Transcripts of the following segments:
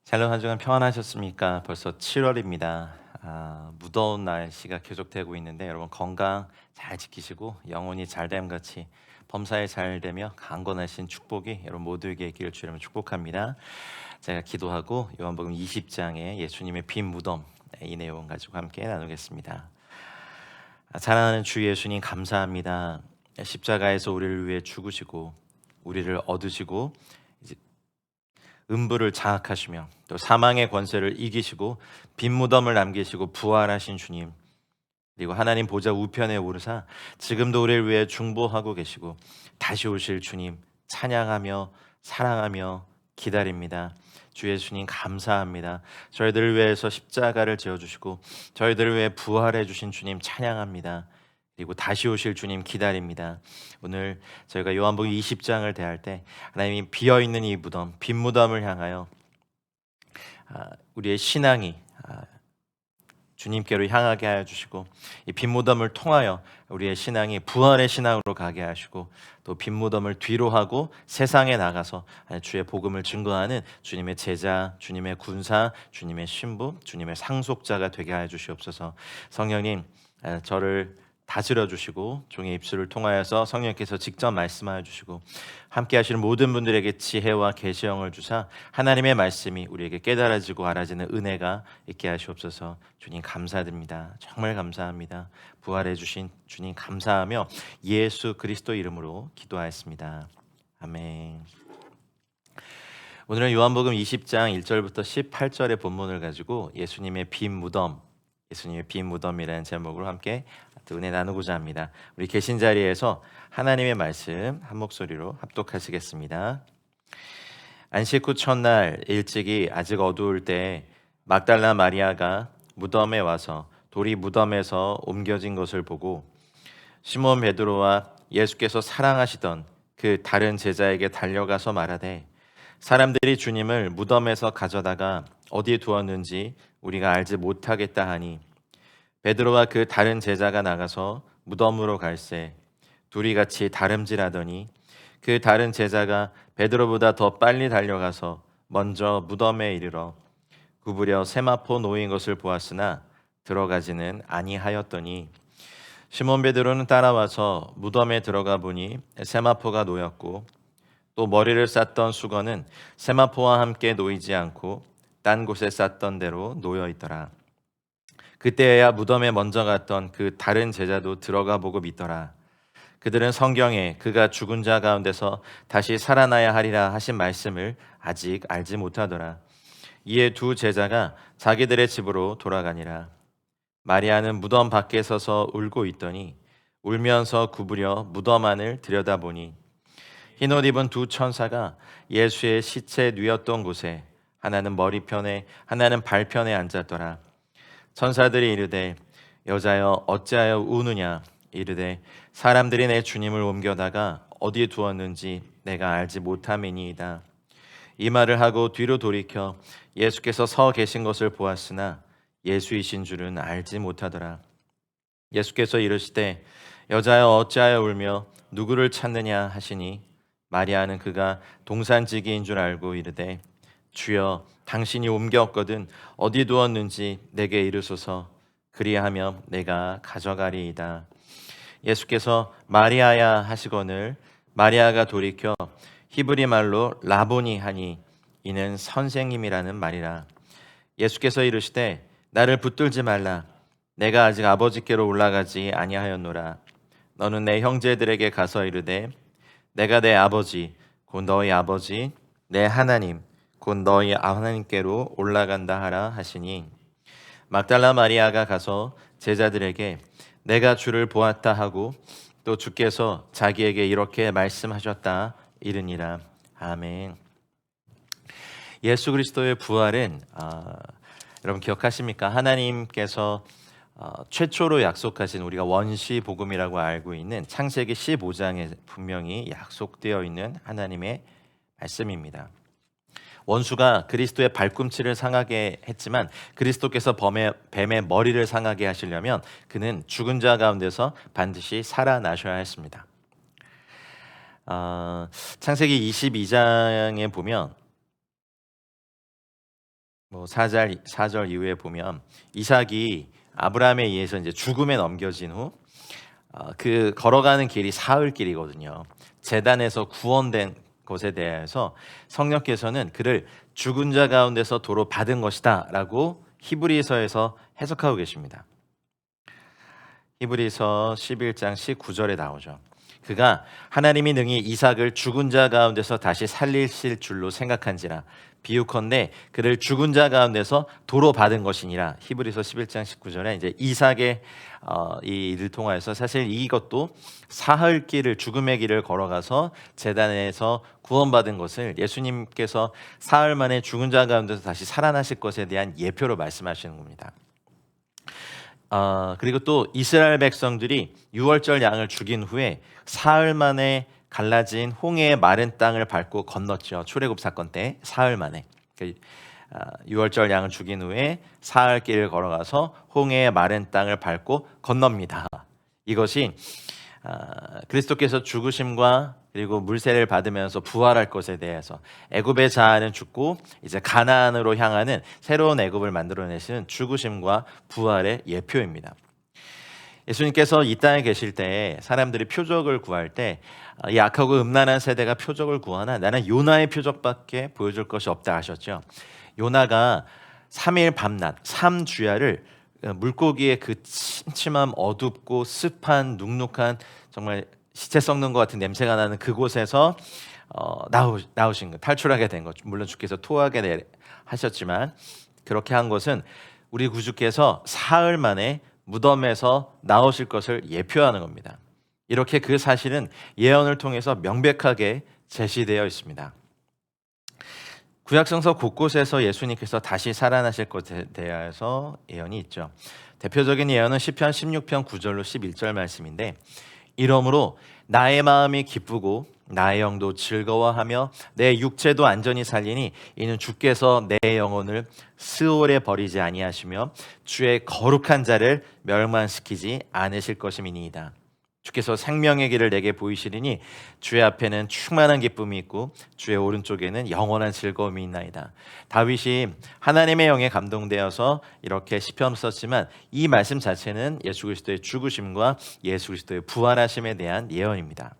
샬롬 한 주간 평안하셨습니까? 벌써 7월입니다. 무더운 날씨가 계속되고 있는데 여러분 건강 잘 지키시고 영혼이 잘됨 같이 범사에 잘 되며 강건하신 축복이 여러분 모두에게 있기를 주님을 축복합니다. 제가 기도하고 요한복음 20장에 예수님의 빈 무덤 이 내용 가지고 함께 나누겠습니다. 사랑하는 주 예수님 감사합니다. 십자가에서 우리를 위해 죽으시고 우리를 얻으시고 이제 음부를 장악하시며 또 사망의 권세를 이기시고 빈 무덤을 남기시고 부활하신 주님, 그리고 하나님 보좌 우편에 오르사 지금도 우리를 위해 중보하고 계시고 다시 오실 주님 찬양하며 사랑하며 기다립니다. 주 예수님 감사합니다. 저희들을 위해서 십자가를 지어주시고 저희들을 위해 부활해 주신 주님 찬양합니다. 그리고 다시 오실 주님 기다립니다. 오늘 저희가 요한복음 20장을 대할 때 하나님이 비어있는 이 무덤, 빈 무덤을 향하여 우리의 신앙이 주님께로 향하게 하여 주시고 이 빈 무덤을 통하여 우리의 신앙이 부활의 신앙으로 가게 하시고 또 빈 무덤을 뒤로 하고 세상에 나가서 주의 복음을 증거하는 주님의 제자, 주님의 군사, 주님의 신부, 주님의 상속자가 되게 하여 주시옵소서. 성령님, 저를 다스려 주시고 종의 입술을 통하여서 성령께서 직접 말씀하여 주시고 함께 하시는 모든 분들에게 지혜와 계시형을 주사 하나님의 말씀이 우리에게 깨달아지고 알아지는 은혜가 있게 하시옵소서. 주님 감사드립니다. 정말 감사합니다. 부활해 주신 주님 감사하며 예수 그리스도 이름으로 기도하였습니다. 아멘. 오늘은 요한복음 20장 1절부터 18절의 본문을 가지고 예수님의 빈 무덤이라는 제목으로 함께 은혜 나누고자 합니다. 우리 계신 자리에서 하나님의 말씀 한 목소리로 합독하시겠습니다. 안식 후 첫날 일찍이 아직 어두울 때 막달라 마리아가 무덤에 와서 돌이 무덤에서 옮겨진 것을 보고 시몬 베드로와 예수께서 사랑하시던 그 다른 제자에게 달려가서 말하되 사람들이 주님을 무덤에서 가져다가 어디에 두었는지 우리가 알지 못하겠다 하니 베드로와 그 다른 제자가 나가서 무덤으로 갈새 둘이 같이 다름질하더니 그 다른 제자가 베드로보다 더 빨리 달려가서 먼저 무덤에 이르러 구부려 세마포 놓인 것을 보았으나 들어가지는 아니하였더니 시몬 베드로는 따라와서 무덤에 들어가 보니 세마포가 놓였고 또 머리를 쌌던 수건은 세마포와 함께 놓이지 않고 딴 곳에 쌌던 대로 놓여 있더라. 그때야 무덤에 먼저 갔던 그 다른 제자도 들어가 보고 믿더라. 그들은 성경에 그가 죽은 자 가운데서 다시 살아나야 하리라 하신 말씀을 아직 알지 못하더라. 이에 두 제자가 자기들의 집으로 돌아가니라. 마리아는 무덤 밖에 서서 울고 있더니 울면서 구부려 무덤 안을 들여다보니 흰옷 입은 두 천사가 예수의 시체 누였던 곳에 하나는 머리편에 하나는 발편에 앉았더라. 천사들이 이르되 여자여 어찌하여 우느냐 이르되 사람들이 내 주님을 옮겨다가 어디에 두었는지 내가 알지 못함이니이다. 이 말을 하고 뒤로 돌이켜 예수께서 서 계신 것을 보았으나 예수이신 줄은 알지 못하더라. 예수께서 이르시되 여자여 어찌하여 울며 누구를 찾느냐 하시니 마리아는 그가 동산지기인 줄 알고 이르되 주여 당신이 옮겼거든 어디 두었는지 내게 이르소서 그리하면 내가 가져가리이다. 예수께서 마리아야 하시거늘 마리아가 돌이켜 히브리 말로 라보니 하니 이는 선생님이라는 말이라. 예수께서 이르시되 나를 붙들지 말라. 내가 아직 아버지께로 올라가지 아니하였노라. 너는 내 형제들에게 가서 이르되 내가 내 아버지 곧 너희 아버지 내 하나님 곧 너희 하나님께로 올라간다 하라 하시니 막달라 마리아가 가서 제자들에게 내가 주를 보았다 하고 또 주께서 자기에게 이렇게 말씀하셨다 이르니라. 아멘. 예수 그리스도의 부활은 여러분 기억하십니까? 하나님께서 최초로 약속하신 우리가 원시 복음이라고 알고 있는 창세기 15장에 분명히 약속되어 있는 하나님의 말씀입니다. 원수가 그리스도의 발꿈치를 상하게 했지만 그리스도께서 뱀의 머리를 상하게 하시려면 그는 죽은 자 가운데서 반드시 살아나셔야 했습니다. 창세기 22장에 보면 뭐 4절 이후에 보면 이삭이 아브라함에 의해서 이제 죽음에 넘겨진 후 그 걸어가는 길이 사흘 길이거든요. 제단에서 구원된 것에 대해서 성령께서는 그를 죽은 자 가운데서 도로 받은 것이다라고 히브리서에서 해석하고 계십니다. 히브리서 11장 19절에 나오죠. 그가 하나님이 능히 이삭을 죽은 자 가운데서 다시 살리실 줄로 생각한지라 비유컨대 그를 죽은 자 가운데서 도로 받은 것이니라. 히브리서 11장 19절에 이제 이삭의 이 일을 통하여서 사실 이것도 사흘 길을 죽음의 길을 걸어가서 제단에서 구원받은 것을 예수님께서 사흘 만에 죽은 자 가운데서 다시 살아나실 것에 대한 예표로 말씀하시는 겁니다. 그리고 또 이스라엘 백성들이 유월절 양을 죽인 후에 사흘 만에 갈라진 홍해의 마른 땅을 밟고 건넜죠. 출애굽 사건 때 사흘 만에 유월절 양을 죽인 후에 사흘 길을 걸어가서 홍해의 마른 땅을 밟고 건넙니다. 이것이 그리스도께서 죽으심과 그리고 물세를 받으면서 부활할 것에 대해서 애굽의 자아는 죽고 이제 가나안으로 향하는 새로운 애굽을 만들어내시는 죽으심과 부활의 예표입니다. 예수님께서 이 땅에 계실 때 사람들이 표적을 구할 때 이 악하고 음란한 세대가 표적을 구하나 나는 요나의 표적밖에 보여줄 것이 없다 하셨죠. 요나가 3일 밤낮 3주야를 물고기의 그 침침함 어둡고 습한 눅눅한 정말 시체 썩는 것 같은 냄새가 나는 그곳에서 나오신 것, 탈출하게 된 것. 물론 주께서 토하게 하셨지만 그렇게 한 것은 우리 구주께서 사흘 만에 무덤에서 나오실 것을 예표하는 겁니다. 이렇게 그 사실은 예언을 통해서 명백하게 제시되어 있습니다. 구약성서 곳곳에서 예수님께서 다시 살아나실 것에 대해서 예언이 있죠. 대표적인 예언은 시편 16편 9절로 11절 말씀인데 이러므로 나의 마음이 기쁘고 나의 영도 즐거워하며 내 육체도 안전히 살리니 이는 주께서 내 영혼을 스올에 버리지 아니하시며 주의 거룩한 자를 멸망시키지 않으실 것임이니이다. 주께서 생명의 길을 내게 보이시리니 주의 앞에는 충만한 기쁨이 있고 주의 오른쪽에는 영원한 즐거움이 있나이다. 다윗이 하나님의 영에 감동되어서 이렇게 시편을 썼지만 이 말씀 자체는 예수 그리스도의 죽으심과 예수 그리스도의 부활하심에 대한 예언입니다.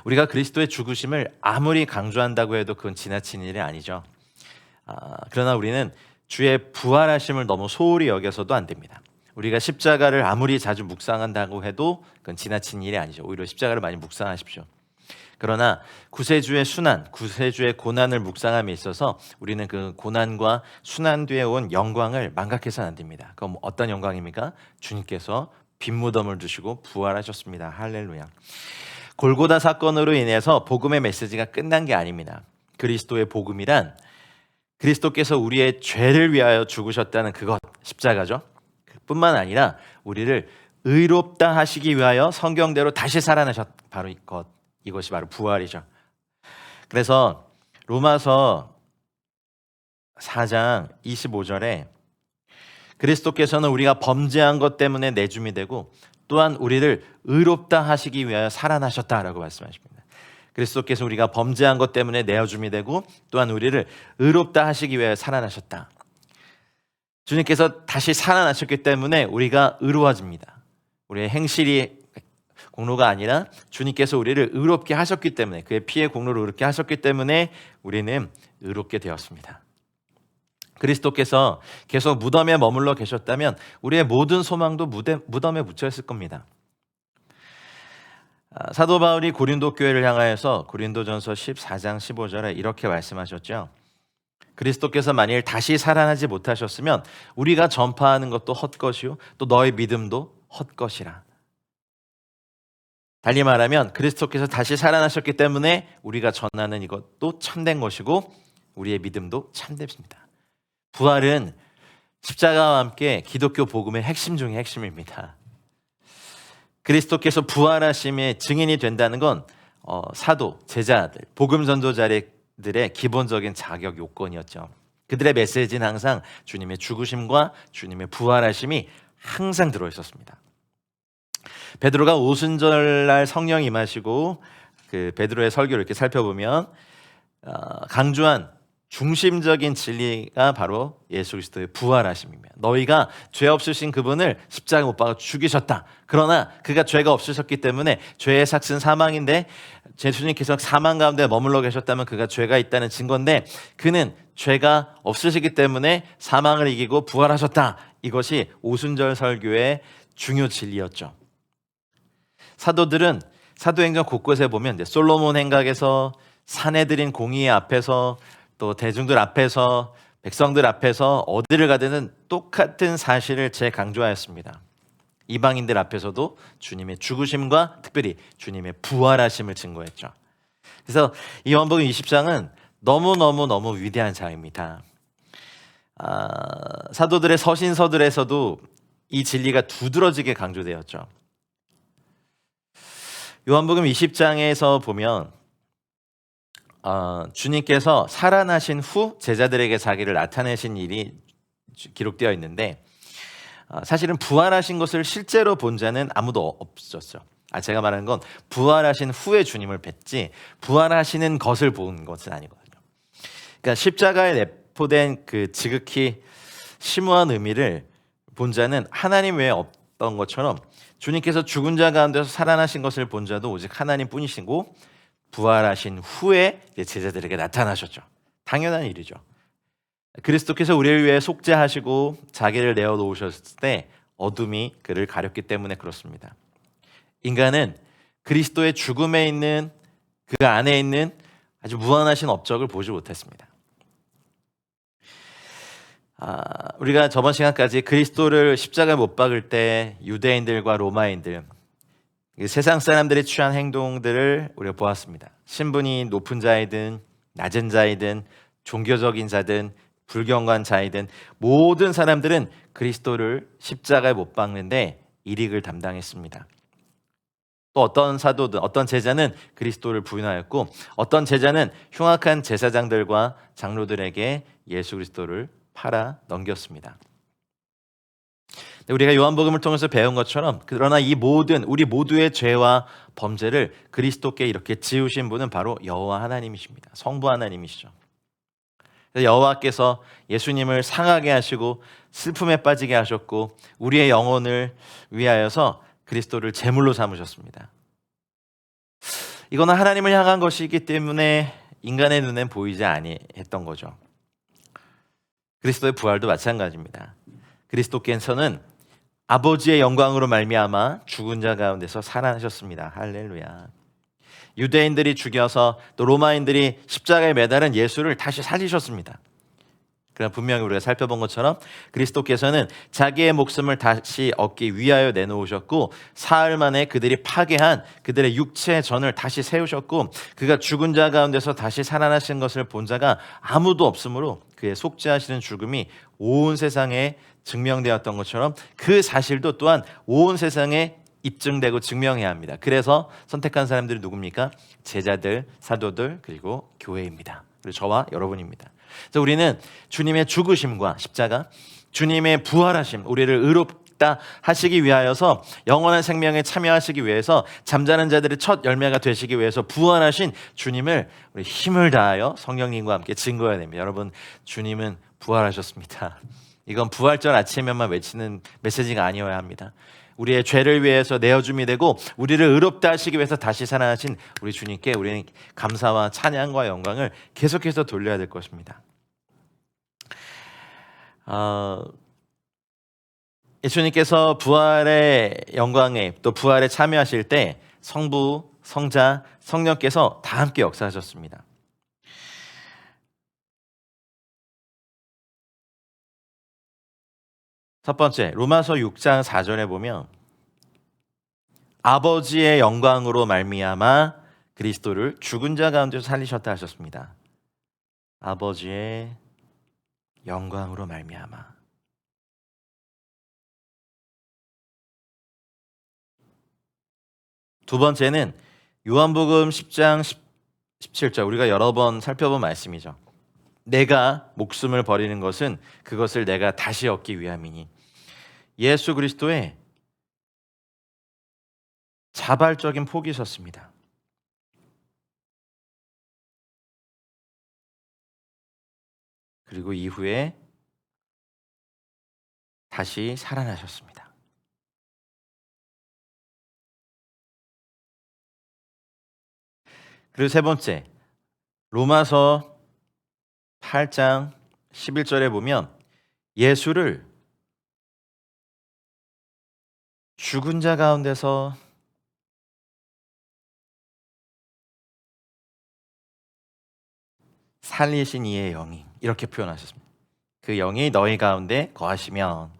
우리가 그리스도의 죽으심을 아무리 강조한다고 해도 그건 지나친 일이 아니죠. 그러나 우리는 주의 부활하심을 너무 소홀히 여겨서도 안 됩니다. 우리가 십자가를 아무리 자주 묵상한다고 해도 그건 지나친 일이 아니죠. 오히려 십자가를 많이 묵상하십시오. 그러나 구세주의 순환, 구세주의 고난을 묵상함에 있어서 우리는 그 고난과 순환 뒤에 온 영광을 망각해서는 안 됩니다. 그럼 어떤 영광입니까? 주님께서 빈 무덤을 두시고 부활하셨습니다. 할렐루야. 골고다 사건으로 인해서 복음의 메시지가 끝난 게 아닙니다. 그리스도의 복음이란 그리스도께서 우리의 죄를 위하여 죽으셨다는 그것, 십자가죠. 뿐만 아니라 우리를 의롭다 하시기 위하여 성경대로 다시 살아나셨 바로 이것이 바로 부활이죠. 그래서 로마서 4장 25절에 그리스도께서는 우리가 범죄한 것 때문에 내줌이 되고 또한 우리를 의롭다 하시기 위하여 살아나셨다라고 말씀하십니다. 그리스도께서 우리가 범죄한 것 때문에 내어줌이 되고 또한 우리를 의롭다 하시기 위하여 살아나셨다. 주님께서 다시 살아나셨기 때문에 우리가 의로워집니다. 우리의 행실이 공로가 아니라 주님께서 우리를 의롭게 하셨기 때문에 그의 피의 공로로 의롭게 하셨기 때문에 우리는 의롭게 되었습니다. 그리스도께서 계속 무덤에 머물러 계셨다면 우리의 모든 소망도 무덤에 묻혀 있을 겁니다. 사도 바울이 고린도 교회를 향하여서 고린도전서 14장 15절에 이렇게 말씀하셨죠. 그리스도께서 만일 다시 살아나지 못하셨으면 우리가 전파하는 것도 헛것이요 또 너의 믿음도 헛것이라. 달리 말하면 그리스도께서 다시 살아나셨기 때문에 우리가 전하는 이것도 참된 것이고 우리의 믿음도 참됩니다. 부활은 십자가와 함께 기독교 복음의 핵심 중의 핵심입니다. 그리스도께서 부활하심의 증인이 된다는 건 사도, 제자들, 복음 전도자들의 기본적인 자격 요건이었죠. 그들의 메시지는 항상 주님의 죽으심과 주님의 부활하심이 항상 들어있었습니다. 베드로가 오순절날 성령 임하시고 그 베드로의 설교를 이렇게 살펴보면 강조한 중심적인 진리가 바로 예수 그리스도의 부활하심입니다. 너희가 죄 없으신 그분을 십자가에 못 박아 죽이셨다. 그러나 그가 죄가 없으셨기 때문에 죄의 삭은 사망인데 예수님께서 사망 가운데 머물러 계셨다면 그가 죄가 있다는 증거인데 그는 죄가 없으시기 때문에 사망을 이기고 부활하셨다. 이것이 오순절 설교의 중요 진리였죠. 사도들은 사도행전 곳곳에 보면 이제 솔로몬 행각에서 사내들인 공의 앞에서 또 대중들 앞에서 백성들 앞에서 어디를 가든 똑같은 사실을 재강조하였습니다. 이방인들 앞에서도 주님의 죽으심과 특별히 주님의 부활하심을 증거했죠. 그래서 이 요한복음 20장은 너무 위대한 장입니다. 사도들의 서신서들에서도 이 진리가 두드러지게 강조되었죠. 요한복음 20장에서 보면 주님께서 살아나신 후 제자들에게 자기를 나타내신 일이 기록되어 있는데 사실은 부활하신 것을 실제로 본 자는 아무도 없었죠. 제가 말하는 건 부활하신 후에 주님을 뵀지 부활하시는 것을 본 것은 아니거든요. 그러니까 십자가에 내포된 그 지극히 심오한 의미를 본 자는 하나님 외에 없던 것처럼 주님께서 죽은 자 가운데서 살아나신 것을 본 자도 오직 하나님뿐이시고 부활하신 후에 제자들에게 나타나셨죠. 당연한 일이죠. 그리스도께서 우리를 위해 속죄하시고 자기를 내어놓으셨을 때 어둠이 그를 가렸기 때문에 그렇습니다. 인간은 그리스도의 죽음에 있는 그 안에 있는 아주 무한하신 업적을 보지 못했습니다. 우리가 저번 시간까지 그리스도를 십자가에 못 박을 때 유대인들과 로마인들 세상 사람들이 취한 행동들을 우리가 보았습니다. 신분이 높은 자이든 낮은 자이든 종교적인 자든 불경관 자이든 모든 사람들은 그리스도를 십자가에 못 박는데 일익을 담당했습니다. 또 어떤 사도든 어떤 제자는 그리스도를 부인하였고 어떤 제자는 흉악한 제사장들과 장로들에게 예수 그리스도를 팔아 넘겼습니다. 우리가 요한복음을 통해서 배운 것처럼 그러나 이 모든 우리 모두의 죄와 범죄를 그리스도께 이렇게 지우신 분은 바로 여호와 하나님이십니다. 성부 하나님이시죠. 여호와께서 예수님을 상하게 하시고 슬픔에 빠지게 하셨고 우리의 영혼을 위하여서 그리스도를 제물로 삼으셨습니다. 이거는 하나님을 향한 것이기 때문에 인간의 눈엔 보이지 아니했던 거죠. 그리스도의 부활도 마찬가지입니다. 그리스도께서는 아버지의 영광으로 말미암아 죽은 자 가운데서 살아나셨습니다. 할렐루야. 유대인들이 죽여서 또 로마인들이 십자가에 매달은 예수를 다시 살리셨습니다. 그러나 분명히 우리가 살펴본 것처럼 그리스도께서는 자기의 목숨을 다시 얻기 위하여 내놓으셨고 사흘 만에 그들이 파괴한 그들의 육체의 전을 다시 세우셨고 그가 죽은 자 가운데서 다시 살아나신 것을 본 자가 아무도 없으므로 그의 속죄하시는 죽음이 온 세상에 증명되었던 것처럼 그 사실도 또한 온 세상에 입증되고 증명해야 합니다. 그래서 선택한 사람들이 누굽니까? 제자들, 사도들, 그리고 교회입니다. 그리고 저와 여러분입니다. 그래서 우리는 주님의 죽으심과 십자가, 주님의 부활하심, 우리를 의롭다 하시기 위하여서 영원한 생명에 참여하시기 위해서 잠자는 자들의 첫 열매가 되시기 위해서 부활하신 주님을 우리 힘을 다하여 성령님과 함께 증거해야 됩니다. 여러분, 주님은 부활하셨습니다. 이건 부활절 아침에만 외치는 메시지가 아니어야 합니다. 우리의 죄를 위해서 내어줌이 되고 우리를 의롭다 하시기 위해서 다시 살아나신 우리 주님께 우리는 감사와 찬양과 영광을 계속해서 돌려야 될 것입니다. 예수님께서 부활의 영광에 또 부활에 참여하실 때 성부, 성자, 성령께서 다 함께 역사하셨습니다. 첫 번째, 로마서 6장 4절에 보면 아버지의 영광으로 말미암아 그리스도를 죽은 자 가운데서 살리셨다 하셨습니다. 아버지의 영광으로 말미암아. 두 번째는 요한복음 10장 17절 우리가 여러 번 살펴본 말씀이죠. 내가 목숨을 버리는 것은 그것을 내가 다시 얻기 위함이니. 예수 그리스도의 자발적인 포기셨습니다. 그리고 이후에 다시 살아나셨습니다. 그리고 세 번째, 로마서 8장 11절에 보면 예수를 죽은 자 가운데서 살리신 이의 영이, 이렇게 표현하셨습니다. 그 영이 너희 가운데 거하시면.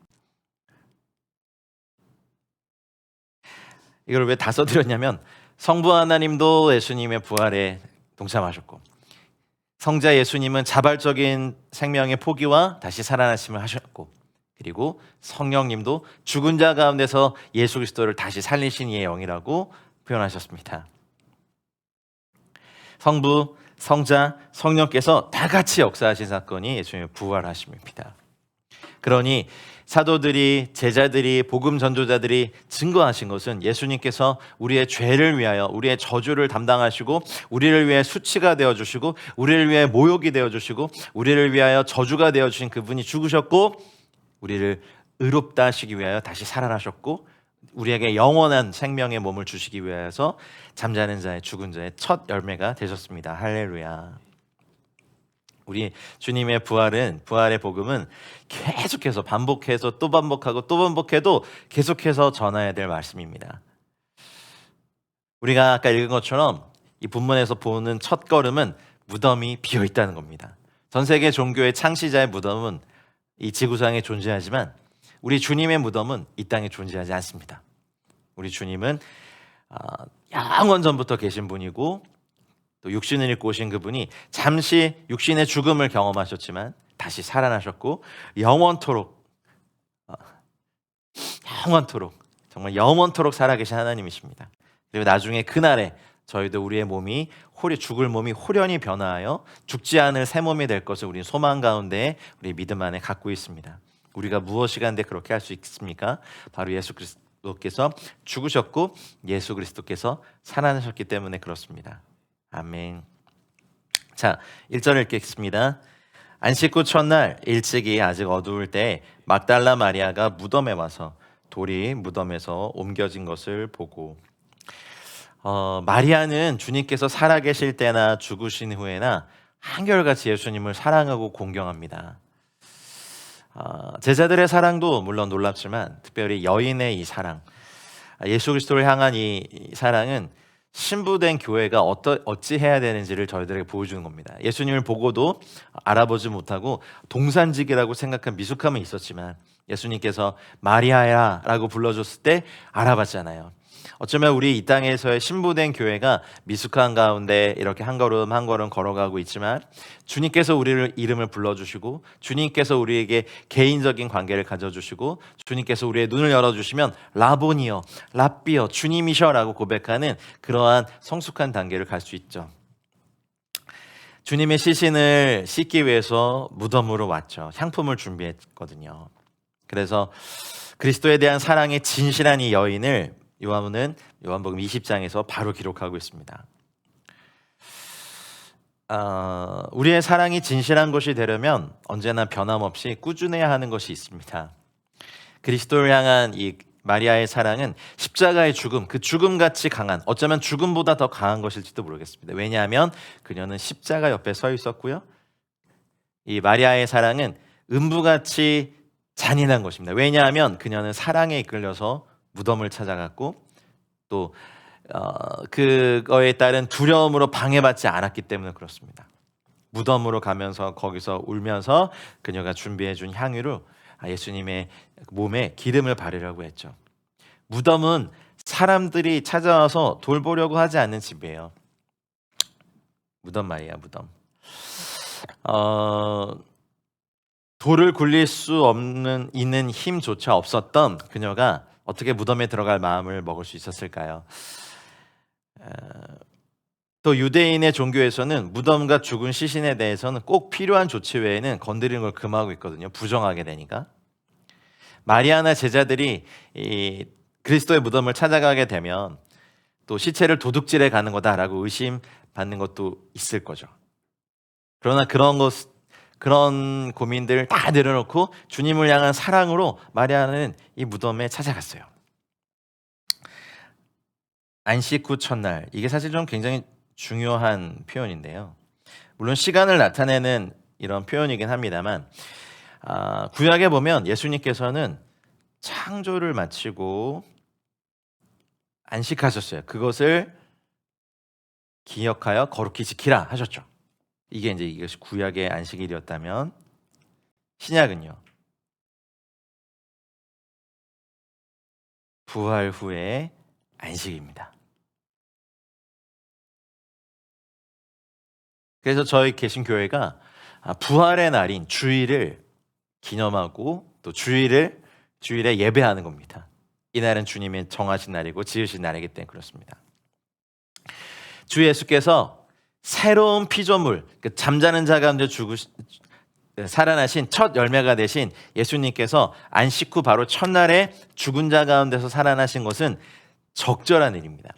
이걸 왜 다 써드렸냐면 성부 하나님도 예수님의 부활에 동참하셨고, 성자 예수님은 자발적인 생명의 포기와 다시 살아나심을 하셨고, 그리고 성령님도 죽은 자 가운데서 예수 그리스도를 다시 살리신 이의 영이라고 표현하셨습니다. 성부, 성자, 성령께서 다 같이 역사하신 사건이 예수님의 부활하심입니다. 그러니 사도들이, 제자들이, 복음 전도자들이 증거하신 것은 예수님께서 우리의 죄를 위하여, 우리의 저주를 담당하시고, 우리를 위해 수치가 되어주시고, 우리를 위해 모욕이 되어주시고, 우리를 위하여 저주가 되어주신 그분이 죽으셨고, 우리를 의롭다 하시기 위하여 다시 살아나셨고, 우리에게 영원한 생명의 몸을 주시기 위하여서 잠자는 자의, 죽은 자의 첫 열매가 되셨습니다. 할렐루야. 우리 주님의 부활은, 부활의 복음은 계속해서 반복해서 또 반복하고 또 반복해도 계속해서 전해야 될 말씀입니다. 우리가 아까 읽은 것처럼 이 본문에서 보는 첫 걸음은 무덤이 비어 있다는 겁니다. 전 세계 종교의 창시자의 무덤은 이 지구상에 존재하지만 우리 주님의 무덤은 이 땅에 존재하지 않습니다. 우리 주님은 영원 전부터 계신 분이고, 또 육신을 입고 오신 그분이 잠시 육신의 죽음을 경험하셨지만 다시 살아나셨고, 영원토록 정말 영원토록 살아계신 하나님이십니다. 그리고 나중에 그날에 저희도 우리의 몸이, 죽을 몸이 홀연히 변화하여 죽지 않을 새 몸이 될 것을 우리 소망 가운데 우리 믿음 안에 갖고 있습니다. 우리가 무엇이 간데 그렇게 할 수 있습니까? 바로 예수 그리스도께서 죽으셨고 예수 그리스도께서 살아나셨기 때문에 그렇습니다. 아멘. 자, 1절 읽겠습니다. 안식 후 첫날 일찍이 아직 어두울 때 막달라 마리아가 무덤에 와서 돌이 무덤에서 옮겨진 것을 보고, 마리아는 주님께서 살아계실 때나 죽으신 후에나 한결같이 예수님을 사랑하고 공경합니다. 제자들의 사랑도 물론 놀랍지만 특별히 여인의 이 사랑, 예수 그리스도를 향한 이 사랑은 신부된 교회가 어찌 해야 되는지를 저희들에게 보여주는 겁니다. 예수님을 보고도 알아보지 못하고 동산직이라고 생각한 미숙함은 있었지만 예수님께서 마리아야 라고 불러줬을 때 알아봤잖아요. 어쩌면 우리 이 땅에서의 신부된 교회가 미숙한 가운데 이렇게 한 걸음 한 걸음 걸어가고 있지만, 주님께서 우리를 이름을 불러주시고, 주님께서 우리에게 개인적인 관계를 가져주시고, 주님께서 우리의 눈을 열어주시면 라보니여, 랍비여, 주님이셔 라고 고백하는 그러한 성숙한 단계를 갈 수 있죠. 주님의 시신을 씻기 위해서 무덤으로 왔죠. 향품을 준비했거든요. 그래서 그리스도에 대한 사랑의 진실한 이 여인을 요한은 요한복음 20장에서 바로 기록하고 있습니다. 우리의 사랑이 진실한 것이 되려면 언제나 변함없이 꾸준해야 하는 것이 있습니다. 그리스도를 향한 이 마리아의 사랑은 십자가의 죽음, 그 죽음같이 강한, 어쩌면 죽음보다 더 강한 것일지도 모르겠습니다. 왜냐하면 그녀는 십자가 옆에 서 있었고요, 이 마리아의 사랑은 음부같이 잔인한 것입니다. 왜냐하면 그녀는 사랑에 이끌려서 무덤을 찾아갔고, 또 그거에 따른 두려움으로 방해받지 않았기 때문에 그렇습니다. 무덤으로 가면서 거기서 울면서 그녀가 준비해준 향유로 예수님의 몸에 기름을 바르려고 했죠. 무덤은 사람들이 찾아와서 돌보려고 하지 않는 집이에요. 무덤 말이야, 무덤. 돌을 굴릴 수 있는 힘조차 없었던 그녀가 어떻게 무덤에 들어갈 마음을 먹을 수 있었을까요? 또 유대인의 종교에서는 무덤과 죽은 시신에 대해서는 꼭 필요한 조치 외에는 건드리는 걸 금하고 있거든요. 부정하게 되니까. 마리아나 제자들이 이 그리스도의 무덤을 찾아가게 되면 또 시체를 도둑질해 가는 거다라고 의심받는 것도 있을 거죠. 그러나 그런 고민들을 다 내려놓고 주님을 향한 사랑으로 마리아는 이 무덤에 찾아갔어요. 안식 후 첫날, 이게 사실 좀 굉장히 중요한 표현인데요. 물론 시간을 나타내는 이런 표현이긴 합니다만, 구약에 보면 예수님께서는 창조를 마치고 안식하셨어요. 그것을 기억하여 거룩히 지키라 하셨죠. 이게 이제 이것이 구약의 안식일이었다면, 신약은요, 부활 후의 안식입니다. 그래서 저희 개신교회가 부활의 날인 주일을 기념하고 또 주일에 예배하는 겁니다. 이날은 주님이 정하신 날이고 지으신 날이기 때문에 그렇습니다. 주 예수께서 새로운 피조물, 잠자는 자 가운데 살아나신 첫 열매가 되신 예수님께서 안식 후 바로 첫날에 죽은 자 가운데서 살아나신 것은 적절한 일입니다.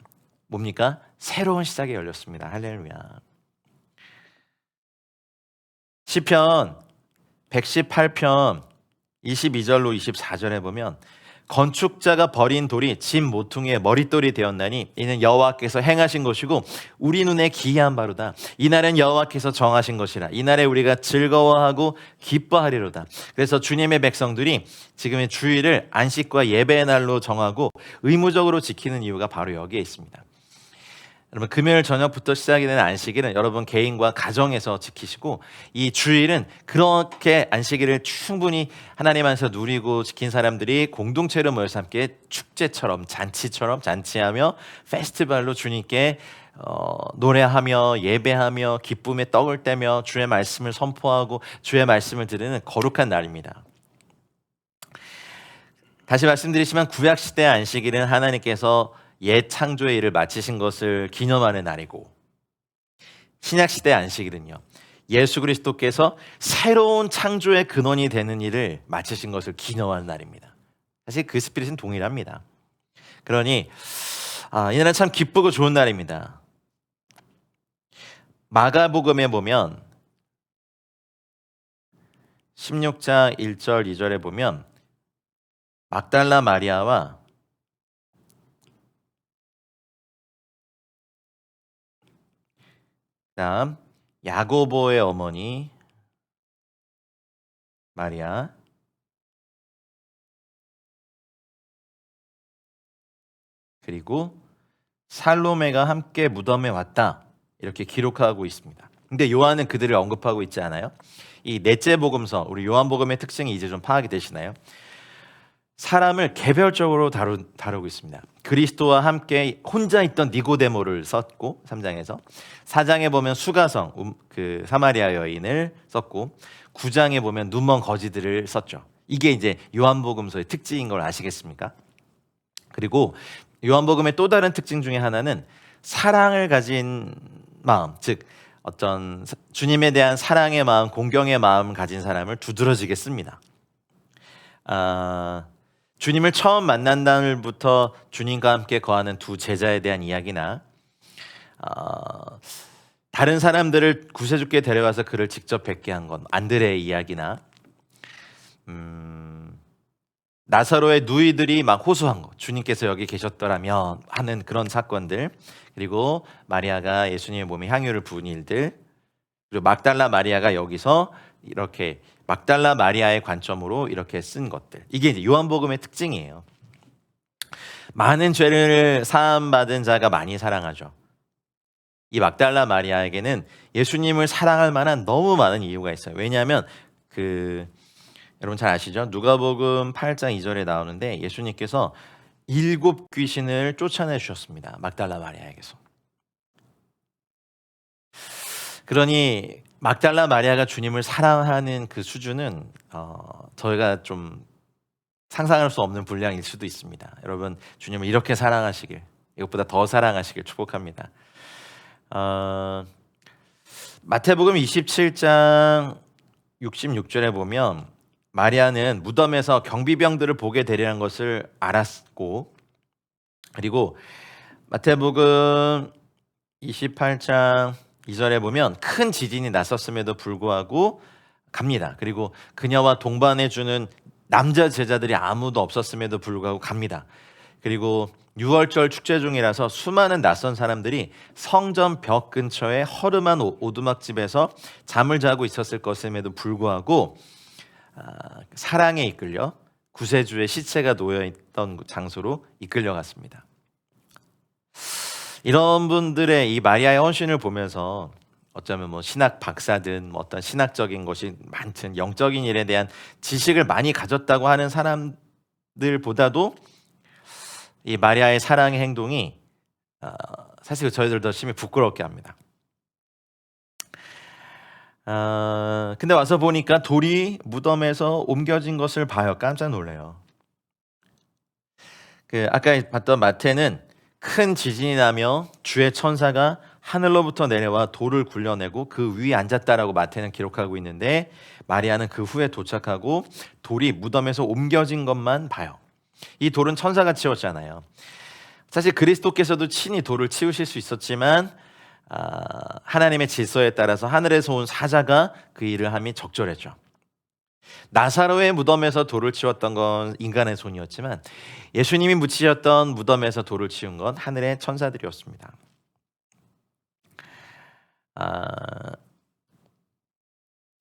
뭡니까? 새로운 시작이 열렸습니다. 할렐루야. 시편 118편 22절로 24절에 보면 건축자가 버린 돌이 집 모퉁이의 머릿돌이 되었나니 이는 여호와께서 행하신 것이고 우리 눈에 기이한 바로다. 이날은 여호와께서 정하신 것이라. 이날에 우리가 즐거워하고 기뻐하리로다. 그래서 주님의 백성들이 지금의 주일을 안식과 예배의 날로 정하고 의무적으로 지키는 이유가 바로 여기에 있습니다. 여러분, 금요일 저녁부터 시작이 되는 안식일은 여러분 개인과 가정에서 지키시고, 이 주일은 그렇게 안식일을 충분히 하나님 안에서 누리고 지킨 사람들이 공동체로 모여서 함께 축제처럼 잔치처럼 잔치하며 페스티벌로 주님께 노래하며 예배하며 기쁨의 떡을 떼며 주의 말씀을 선포하고 주의 말씀을 들으는 거룩한 날입니다. 다시 말씀드리지만 구약시대 안식일은 하나님께서 옛 창조의 일을 마치신 것을 기념하는 날이고, 신약시대 안식일은요, 예수 그리스도께서 새로운 창조의 근원이 되는 일을 마치신 것을 기념하는 날입니다. 사실 그 스피릿은 동일합니다. 그러니 이날은 참 기쁘고 좋은 날입니다. 마가복음에 보면 16장 1절 2절에 보면 막달라 마리아와 다음 야고보의 어머니 마리아, 그리고 살로메가 함께 무덤에 왔다, 이렇게 기록하고 있습니다. 근데 요한은 그들을 언급하고 있지 않아요. 이 넷째 복음서, 우리 요한복음의 특징이 이제 좀 파악이 되시나요? 사람을 개별적으로 다루고 있습니다. 그리스도와 함께 혼자 있던 니고데모를 썼고 3장에서, 4장에 보면 수가성, 그 사마리아 여인을 썼고, 9장에 보면 눈먼 거지들을 썼죠. 이게 이제 요한복음서의 특징인 걸 아시겠습니까? 그리고 요한복음의 또 다른 특징 중에 하나는 사랑을 가진 마음, 즉 어떤 주님에 대한 사랑의 마음, 공경의 마음 가진 사람을 두드러지게 씁니다. 주님을 처음 만난 날부터 주님과 함께 거하는 두 제자에 대한 이야기나, 다른 사람들을 구세주께 데려가서 그를 직접 뵙게 한 건 안드레의 이야기나, 나사로의 누이들이 막 호소한 것, 주님께서 여기 계셨더라면 하는 그런 사건들, 그리고 마리아가 예수님의 몸에 향유를 부은 일들, 그리고 막달라 마리아가 여기서 이렇게 막달라 마리아의 관점으로 이렇게 쓴 것들, 이게 이제 요한복음의 특징이에요. 많은 죄를 사함 받은 자가 많이 사랑하죠. 이 막달라 마리아에게는 예수님을 사랑할 만한 너무 많은 이유가 있어요. 왜냐하면 여러분 잘 아시죠? 누가복음 8장 2절에 나오는데 예수님께서 7 귀신을 쫓아내 주셨습니다. 막달라 마리아에게서. 그러니 막달라 마리아가 주님을 사랑하는 그 수준은 저희가 좀 상상할 수 없는 분량일 수도 있습니다. 여러분, 주님을 이렇게 사랑하시길, 이것보다 더 사랑하시길 축복합니다. 마태복음 27장 66절에 보면 마리아는 무덤에서 경비병들을 보게 되리라는 것을 알았고, 그리고 마태복음 28장 2절에 보면 큰 지진이 났었음에도 불구하고 갑니다. 그리고 그녀와 동반해주는 남자 제자들이 아무도 없었음에도 불구하고 갑니다. 그리고 6월절 축제 중이라서 수많은 낯선 사람들이 성전 벽 근처에 허름한 오두막집에서 잠을 자고 있었을 것임에도 불구하고 사랑에 이끌려 구세주의 시체가 놓여있던 장소로 이끌려갔습니다. 이런 분들의 이 마리아의 헌신을 보면서 어쩌면 뭐 신학 박사든 뭐 어떤 신학적인 것이 많든 영적인 일에 대한 지식을 많이 가졌다고 하는 사람들보다도 이 마리아의 사랑의 행동이 사실 저희들도 심히 부끄럽게 합니다. 근데 와서 보니까 돌이 무덤에서 옮겨진 것을 봐요. 깜짝 놀래요. 아까 봤던 마태는 큰 지진이 나며 주의 천사가 하늘로부터 내려와 돌을 굴려내고 그 위에 앉았다라고 마태는 기록하고 있는데, 마리아는 그 후에 도착하고 돌이 무덤에서 옮겨진 것만 봐요. 이 돌은 천사가 치웠잖아요. 사실 그리스도께서도 친히 돌을 치우실 수 있었지만 하나님의 질서에 따라서 하늘에서 온 사자가 그 일을 함이 적절했죠. 나사로의 무덤에서 돌을 치웠던 건 인간의 손이었지만 예수님이 묻히셨던 무덤에서 돌을 치운 건 하늘의 천사들이었습니다.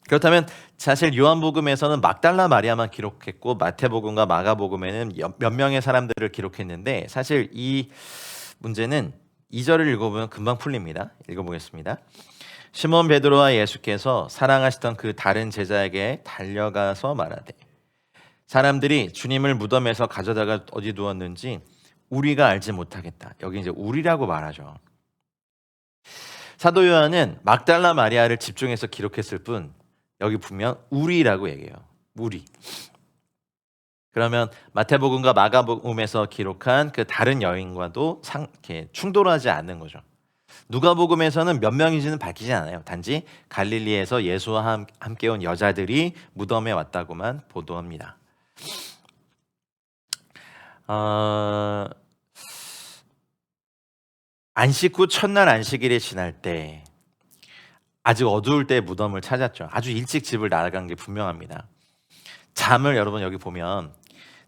그렇다면 사실 요한복음에서는 막달라 마리아만 기록했고 마태복음과 마가복음에는 몇 명의 사람들을 기록했는데, 사실 이 문제는 2절을 읽어보면 금방 풀립니다. 읽어보겠습니다. 시몬 베드로와 예수께서 사랑하시던 그 다른 제자에게 달려가서 말하되, 사람들이 주님을 무덤에서 가져다가 어디 두었는지 우리가 알지 못하겠다. 여기 이제 우리라고 말하죠. 사도 요한은 막달라 마리아를 집중해서 기록했을 뿐 여기 보면 우리라고 얘기해요. 우리. 그러면 마태복음과 마가복음에서 기록한 그 다른 여인과도 충돌하지 않는 거죠. 누가복음에서는 몇 명인지는 밝히지 않아요. 단지 갈릴리에서 예수와 함께 온 여자들이 무덤에 왔다고만 보도합니다. 안식 후 첫날 안식일이 지날 때 아직 어두울 때 무덤을 찾았죠. 아주 일찍 집을 나간 게 분명합니다. 잠을, 여러분 여기 보면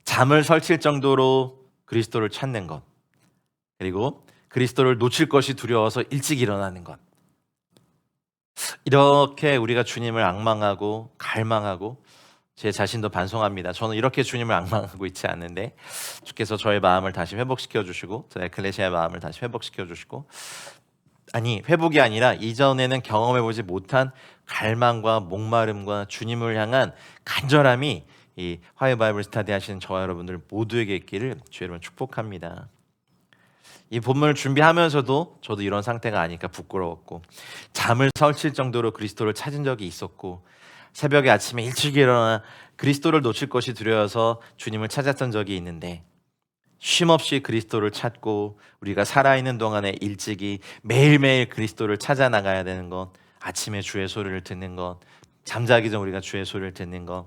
잠을 설칠 정도로 그리스도를 찾는 것, 그리고 그리스도를 놓칠 것이 두려워서 일찍 일어나는 것, 이렇게 우리가 주님을 앙망하고 갈망하고, 제 자신도 반성합니다. 저는 이렇게 주님을 앙망하고 있지 않는데 주께서 저의 마음을 다시 회복시켜 주시고 저의 에클레시아의 마음을 다시 회복시켜 주시고, 아니 회복이 아니라 이전에는 경험해보지 못한 갈망과 목마름과 주님을 향한 간절함이 이 화요 바이블 스터디 하시는 저와 여러분들 모두에게 있기를 주의 이름으로 축복합니다. 이 본문을 준비하면서도 저도 이런 상태가 아니까 부끄러웠고, 잠을 설칠 정도로 그리스도를 찾은 적이 있었고, 새벽에 아침에 일찍 일어나 그리스도를 놓칠 것이 두려워서 주님을 찾았던 적이 있는데, 쉼없이 그리스도를 찾고 우리가 살아있는 동안에 일찍이 매일매일 그리스도를 찾아 나가야 되는 것, 아침에 주의 소리를 듣는 것, 잠자기 전 우리가 주의 소리를 듣는 것,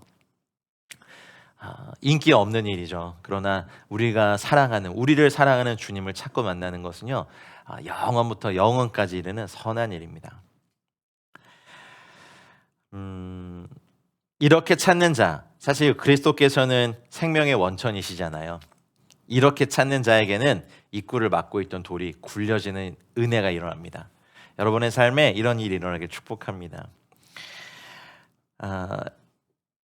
인기 없는 일이죠. 그러나 우리를 사랑하는 주님을 찾고 만나는 것은요, 영원부터 영원까지 이르는 선한 일입니다. 이렇게 찾는 자, 사실 그리스도께서는 생명의 원천이시잖아요. 이렇게 찾는 자에게는 입구를 막고 있던 돌이 굴려지는 은혜가 일어납니다. 여러분의 삶에 이런 일이 일어나길 축복합니다.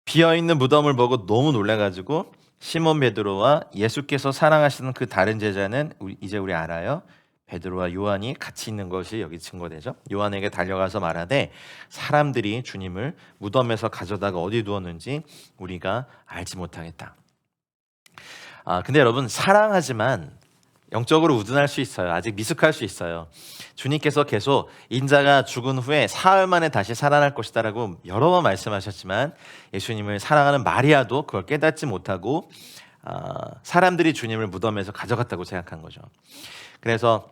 비어있는 무덤을 보고 너무 놀라가지고 시몬 베드로와 예수께서 사랑하시는 그 다른 제자는 이제 우리 알아요. 베드로와 요한이 같이 있는 것이 여기 증거되죠. 요한에게 달려가서 말하되, 사람들이 주님을 무덤에서 가져다가 어디 두었는지 우리가 알지 못하겠다. 근데 여러분, 사랑하지만 영적으로 우둔할 수 있어요. 아직 미숙할 수 있어요. 주님께서 계속 인자가 죽은 후에 사흘 만에 다시 살아날 것이다라고 여러 번 말씀하셨지만, 예수님을 사랑하는 마리아도 그걸 깨닫지 못하고 사람들이 주님을 무덤에서 가져갔다고 생각한 거죠. 그래서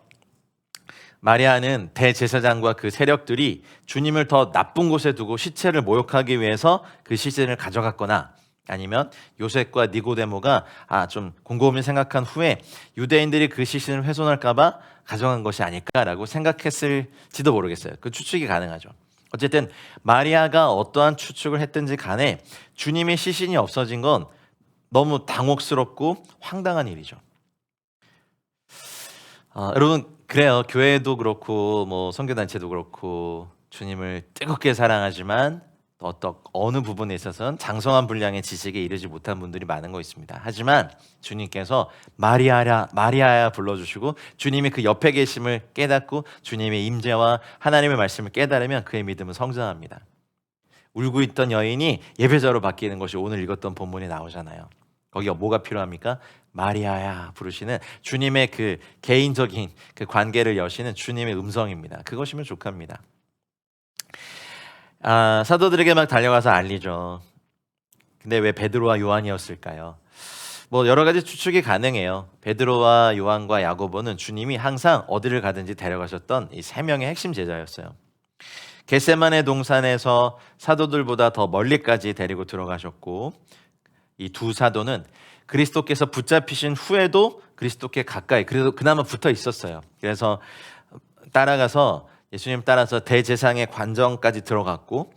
마리아는 대제사장과 그 세력들이 주님을 더 나쁜 곳에 두고 시체를 모욕하기 위해서 그 시신을 가져갔거나, 아니면 요셉과 니고데모가 좀 곰곰이 생각한 후에 유대인들이 그 시신을 훼손할까 봐 가져간 것이 아닐까라고 생각했을지도 모르겠어요. 그 추측이 가능하죠. 어쨌든 마리아가 어떠한 추측을 했든지 간에 주님의 시신이 없어진 건 너무 당혹스럽고 황당한 일이죠. 여러분 그래요. 교회도 그렇고 뭐 선교단체도 그렇고 주님을 뜨겁게 사랑하지만 어느 부분에 있어서는 장성한 분량의 지식에 이르지 못한 분들이 많은 거 있습니다. 하지만 주님께서 마리아야 마리아야 불러주시고 주님이 그 옆에 계심을 깨닫고 주님의 임재와 하나님의 말씀을 깨달으면 그의 믿음은 성장합니다. 울고 있던 여인이 예배자로 바뀌는 것이 오늘 읽었던 본문에 나오잖아요. 거기가 뭐가 필요합니까? 마리아야 부르시는 주님의 그 개인적인 그 관계를 여시는 주님의 음성입니다. 그것이면 족합니다. 사도들에게 막 달려가서 알리죠. 근데 왜 베드로와 요한이었을까요? 뭐 여러 가지 추측이 가능해요. 베드로와 요한과 야고보는 주님이 항상 어디를 가든지 데려가셨던 이 세 명의 핵심 제자였어요. 겟세마네 동산에서 사도들보다 더 멀리까지 데리고 들어가셨고, 이 두 사도는 그리스도께서 붙잡히신 후에도 그리스도께 가까이 그래도 그나마 붙어 있었어요. 그래서 따라가서 예수님 따라서 대제사장의 관정까지 들어갔고,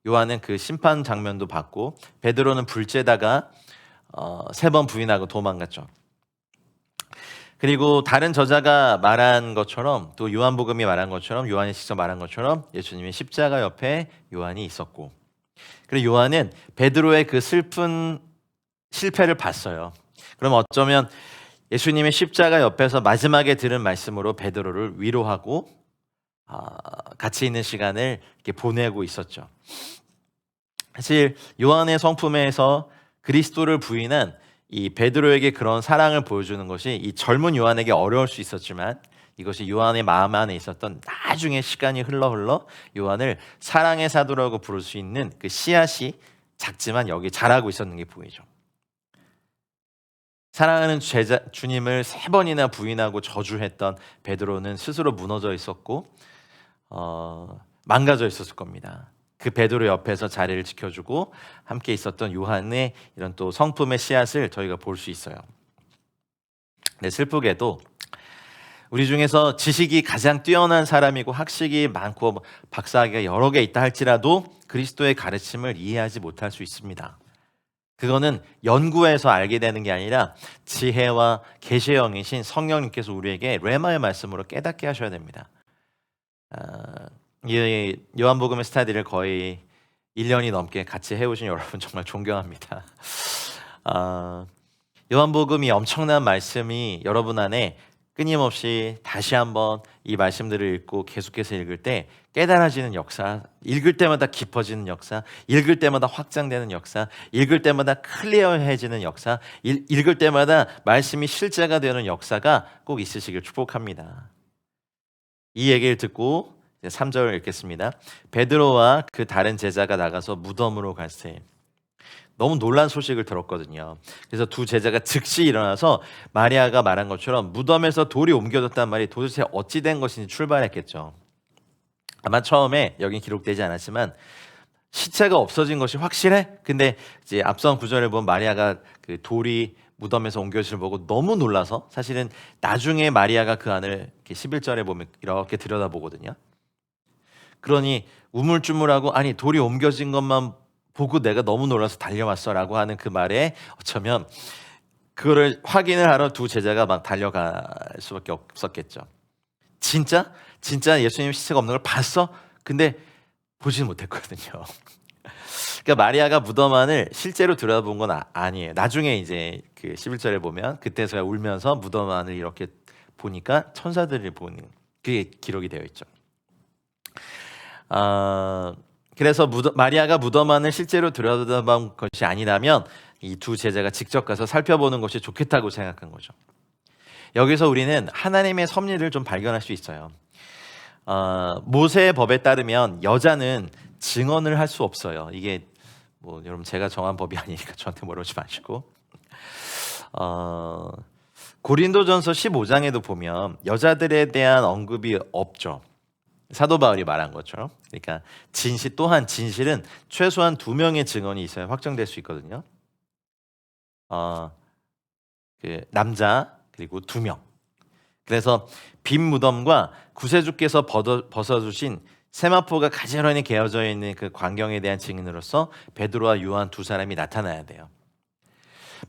요한은 그 심판 장면도 봤고, 베드로는 불죄다가 3번 부인하고 도망갔죠. 그리고 다른 저자가 말한 것처럼 또 요한복음이 말한 것처럼 요한이 직접 말한 것처럼 예수님의 십자가 옆에 요한이 있었고, 그리고 요한은 베드로의 그 슬픈 실패를 봤어요. 그럼 어쩌면 예수님의 십자가 옆에서 마지막에 들은 말씀으로 베드로를 위로하고 같이 있는 시간을 이렇게 보내고 있었죠. 사실 요한의 성품에서 그리스도를 부인한 이 베드로에게 그런 사랑을 보여주는 것이 이 젊은 요한에게 어려울 수 있었지만, 이것이 요한의 마음 안에 있었던 나중에 시간이 흘러 요한을 사랑의 사도라고 부를 수 있는 그 씨앗이 작지만 여기 자라고 있었는 게 보이죠. 사랑하는 주님을 3번이나 부인하고 저주했던 베드로는 스스로 무너져 있었고 망가져 있었을 겁니다. 그 베드로 옆에서 자리를 지켜주고 함께 있었던 요한의 이런 또 성품의 씨앗을 저희가 볼 수 있어요. 근데 슬프게도 우리 중에서 지식이 가장 뛰어난 사람이고 학식이 많고 박사학위가 여러 개 있다 할지라도 그리스도의 가르침을 이해하지 못할 수 있습니다. 그거는 연구해서 알게 되는 게 아니라 지혜와 계시의 영이신 성령님께서 우리에게 레마의 말씀으로 깨닫게 하셔야 됩니다. 이 요한복음의 스타디를 거의 1년이 넘게 같이 해오신 여러분 정말 존경합니다. 요한복음이 엄청난 말씀이 여러분 안에 끊임없이 다시 한번 이 말씀들을 읽고 계속해서 읽을 때 깨달아지는 역사, 읽을 때마다 깊어지는 역사, 읽을 때마다 확장되는 역사, 읽을 때마다 클리어해지는 역사, 읽을 때마다 말씀이 실제가 되는 역사가 꼭 있으시길 축복합니다. 이 얘기를 듣고 3절 읽겠습니다. 베드로와 그 다른 제자가 나가서 무덤으로 갈새 너무 놀란 소식을 들었거든요. 그래서 두 제자가 즉시 일어나서 마리아가 말한 것처럼 무덤에서 돌이 옮겨졌단 말이 도대체 어찌 된 것인지 출발했겠죠. 아마 처음에 여긴 기록되지 않았지만 시체가 없어진 것이 확실해? 근데 이제 앞선 구절을 보면 마리아가 그 돌이 무덤에서 옮겨짐을 보고 너무 놀라서, 사실은 나중에 마리아가 그 안을 이렇게 11절에 보면 이렇게 들여다보거든요. 그러니 우물쭈물하고 아니 돌이 옮겨진 것만 보고 내가 너무 놀라서 달려왔어라고 하는 그 말에 어쩌면 그거를 확인을 하러 두 제자가 막 달려갈 수밖에 없었겠죠. 진짜 예수님 시체가 없는 걸 봤어? 근데 보지는 못했거든요. 그러니까 마리아가 무덤 안을 실제로 들여다본 건 아니에요. 나중에 이제 그 11절에 보면 그때서야 울면서 무덤 안을 이렇게 보니까 천사들을 보는 그게 기록이 되어 있죠. 그래서 마리아가 무덤 안을 실제로 들여다본 것이 아니라면 이 두 제자가 직접 가서 살펴보는 것이 좋겠다고 생각한 거죠. 여기서 우리는 하나님의 섭리를 좀 발견할 수 있어요. 모세의 법에 따르면 여자는 증언을 할 수 없어요. 이게 뭐 여러분 제가 정한 법이 아니니까 저한테 뭐라지 마시고, 고린도전서 15장에도 보면 여자들에 대한 언급이 없죠. 사도 바울이 말한 것처럼. 그러니까 진실은 최소한 2명의 증언이 있어야 확정될 수 있거든요. 그 남자 그리고 2명. 그래서 빈 무덤과 구세주께서 벗어주신 세마포가 가지런히 개어져 있는 그 광경에 대한 증인으로서 베드로와 요한 두 사람이 나타나야 돼요.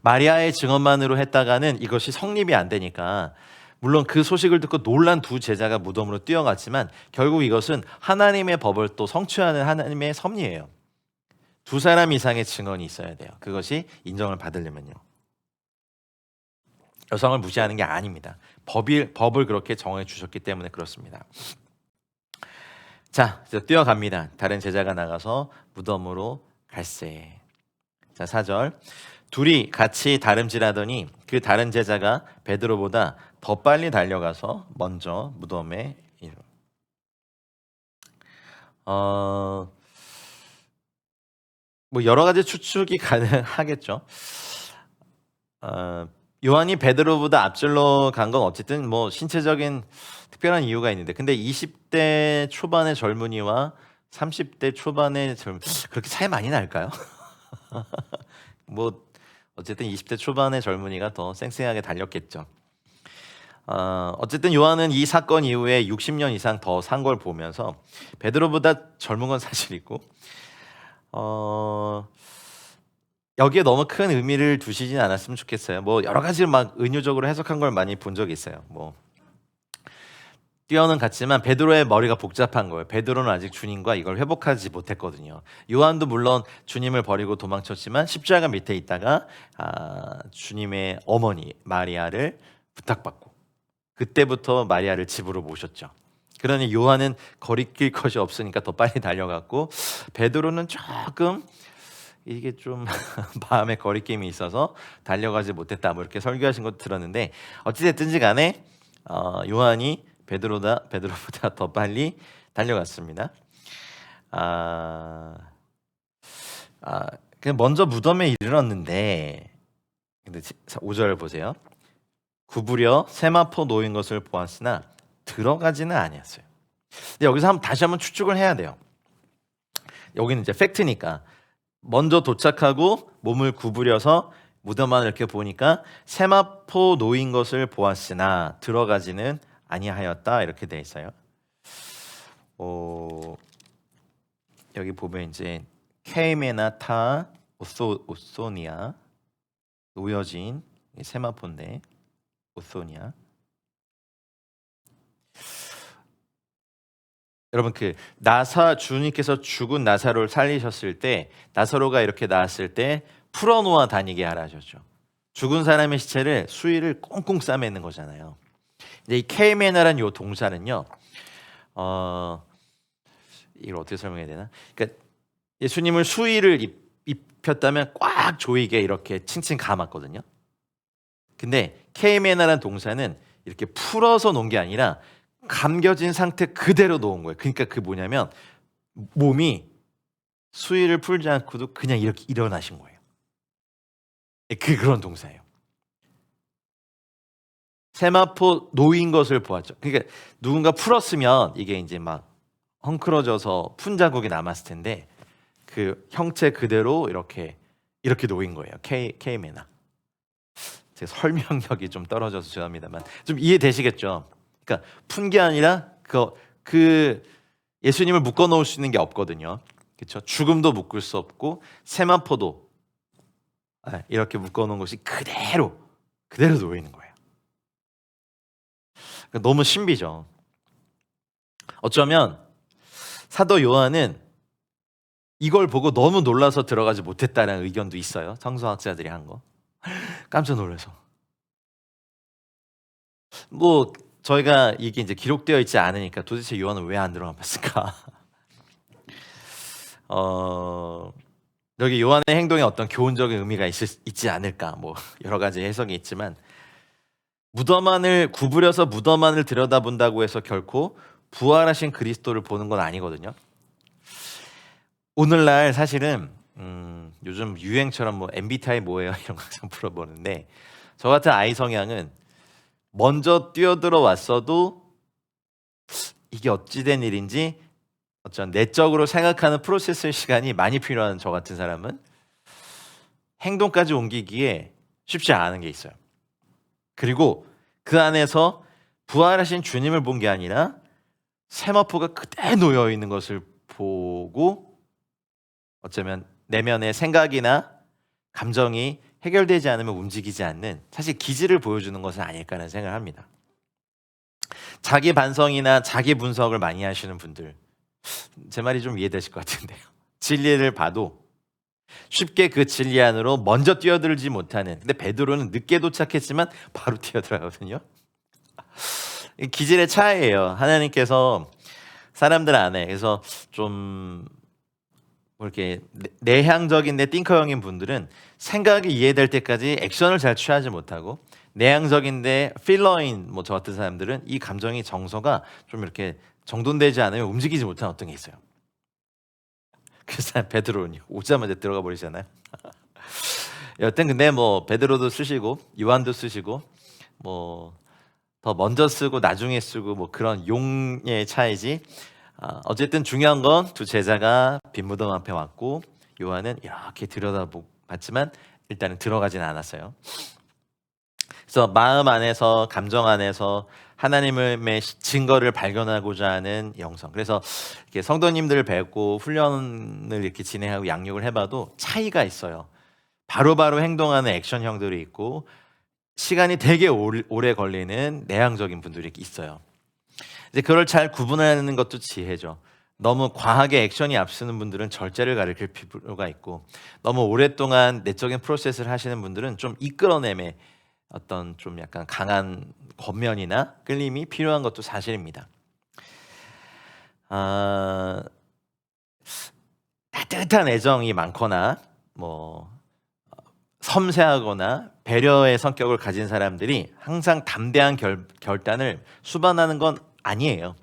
마리아의 증언만으로 했다가는 이것이 성립이 안 되니까, 물론 그 소식을 듣고 놀란 두 제자가 무덤으로 뛰어갔지만 결국 이것은 하나님의 법을 또 성취하는 하나님의 섭리예요. 두 사람 이상의 증언이 있어야 돼요. 그것이 인정을 받으려면요. 여성을 무시하는 게 아닙니다. 법을 그렇게 정해 주셨기 때문에 그렇습니다. 자, 이제 뛰어갑니다. 다른 제자가 나가서 무덤으로 갈새. 자, 4절. 둘이 같이 다름질하더니 그 다른 제자가 베드로보다 더 빨리 달려가서 먼저 무덤에 이르. 뭐 여러 가지 추측이 가능하겠죠. 요한이 베드로보다 앞질러 간 건 어쨌든 뭐 신체적인 특별한 이유가 있는데, 근데 20대 초반의 젊은이와 30대 초반의 그렇게 차이 많이 날까요? 뭐 어쨌든 20대 초반의 젊은이가 더 쌩쌩하게 달렸겠죠. 어쨌든 요한은 이 사건 이후에 60년 이상 더 산 걸 보면서 베드로보다 젊은 건 사실이고, 여기에 너무 큰 의미를 두시진 않았으면 좋겠어요. 뭐 여러 가지 막 은유적으로 해석한 걸 많이 본 적이 있어요. 뭐 뛰어는 갔지만 베드로의 머리가 복잡한 거예요. 베드로는 아직 주님과 이걸 회복하지 못했거든요. 요한도 물론 주님을 버리고 도망쳤지만 십자가 밑에 있다가 주님의 어머니 마리아를 부탁받고, 그때부터 마리아를 집으로 모셨죠. 그러니 요한은 거리낄 것이 없으니까 더 빨리 달려갔고, 베드로는 조금 이게 좀 마음에 거리낌이 있어서 달려가지 못했다, 뭐 이렇게 설교하신 것도 들었는데, 어찌됐든지 간에 요한이 베드로보다 더 빨리 달려갔습니다. 그냥 먼저 무덤에 이르렀는데, 근데 5절 보세요. 구부려 세마포 놓인 것을 보았으나 들어가지는 아니었어요. 근데 여기서 다시 한번 추측을 해야 돼요. 여기는 이제 팩트니까. 먼저 도착하고 몸을 구부려서 무덤 안을 이렇게 보니까 세마포 놓인 것을 보았으나 들어가지는 아니하였다, 이렇게 돼 있어요. 여기 보면 이제 케이메나 타 오소니아, 놓여진 세마포인데 오소니아. 여러분, 그 주님께서 죽은 나사로를 살리셨을 때, 나사로가 이렇게 나왔을 때 풀어놓아 다니게 하라 하셨죠. 죽은 사람의 시체를 수의를 꽁꽁 싸매는 거잖아요. 근데 이 케이메나란 요 동사는요, 이걸 어떻게 설명해야 되나? 그러니까 예수님을 수의를 입혔다면 꽉 조이게 이렇게 칭칭 감았거든요. 근데 케이메나란 동사는 이렇게 풀어서 놓은 게 아니라 감겨진 상태 그대로 놓은 거예요. 그러니까 그 뭐냐면 몸이 수위를 풀지 않고도 그냥 이렇게 일어나신 거예요. 그런 동사예요. 세마포 놓인 것을 보았죠. 그러니까 누군가 풀었으면 이게 이제 막 헝클어져서 푼 자국이 남았을 텐데, 그 형체 그대로 이렇게 놓인 거예요. 케이메나. 제 설명력이 좀 떨어져서 죄송합니다만 좀 이해되시겠죠? 그러니까 푼 게 아니라 그 예수님을 묶어 놓을 수 있는 게 없거든요. 그렇죠? 죽음도 묶을 수 없고 세마포도 이렇게 묶어 놓은 것이 그대로 놓이는 거예요. 그러니까 너무 신비죠. 어쩌면 사도 요한은 이걸 보고 너무 놀라서 들어가지 못했다는 의견도 있어요. 성서학자들이 한 거. 깜짝 놀라서. 뭐 저희가 이게 이제 기록되어 있지 않으니까 도대체 요한은 왜 안 들어갔을까? 여기 요한의 행동에 어떤 교훈적인 의미가 있지 않을까? 뭐 여러 가지 해석이 있지만, 무덤 안을 구부려서 무덤 안을 들여다본다고 해서 결코 부활하신 그리스도를 보는 건 아니거든요. 오늘날 사실은 요즘 유행처럼 뭐 MBTI 뭐예요? 이런 거 항상 물어보는데, 저 같은 아이 성향은 먼저 뛰어들어 왔어도 이게 어찌된 일인지 어떤 내적으로 생각하는 프로세스 시간이 많이 필요한 저 같은 사람은 행동까지 옮기기에 쉽지 않은 게 있어요. 그리고 그 안에서 부활하신 주님을 본 게 아니라 세마포가 그대 놓여 있는 것을 보고 어쩌면 내면의 생각이나 감정이 해결되지 않으면 움직이지 않는 사실 기질을 보여주는 것은 아닐까라는 생각을 합니다. 자기 반성이나 자기 분석을 많이 하시는 분들, 제 말이 좀 이해되실 것 같은데요. 진리를 봐도 쉽게 그 진리 안으로 먼저 뛰어들지 못하는, 근데 베드로는 늦게 도착했지만 바로 뛰어들어가거든요. 기질의 차이예요. 하나님께서 사람들 안에, 그래서 좀 이렇게 내향적인데 띵커형인 분들은 생각이 이해될 때까지 액션을 잘 취하지 못하고, 내향적인데 필러인 저 같은 사람들은 이 감정이 정서가 좀 이렇게 정돈되지 않으면 움직이지 못하는 어떤 게 있어요. 그래서 베드로는요, 오자마자 들어가 버리잖아요. 여튼 근데 베드로도 쓰시고 요한도 쓰시고 더 먼저 쓰고 나중에 쓰고 그런 용의 차이지. 어쨌든 중요한 건 두 제자가 빈 무덤 앞에 왔고 요한은 이렇게 들여다봤지만 일단은 들어가진 않았어요. 그래서 마음 안에서, 감정 안에서 하나님의 증거를 발견하고자 하는 영성. 그래서 이렇게 성도님들을 뵙고 훈련을 이렇게 진행하고 양육을 해봐도 차이가 있어요. 바로바로 행동하는 액션형들이 있고 시간이 되게 오래 걸리는 내향적인 분들이 있어요. 이제 그걸 잘 구분하는 것도 지혜죠. 너무 과하게 액션이 앞서는 분들은 절제를 가르칠 필요가 있고, 너무 오랫동안 내적인 프로세스를 하시는 분들은 좀 이끌어냄에 어떤 좀 약간 강한 겉면이나 끌림이 필요한 것도 사실입니다. 따뜻한 애정이 많거나 섬세하거나 배려의 성격을 가진 사람들이 항상 담대한 결단을 수반하는 건 아니에요.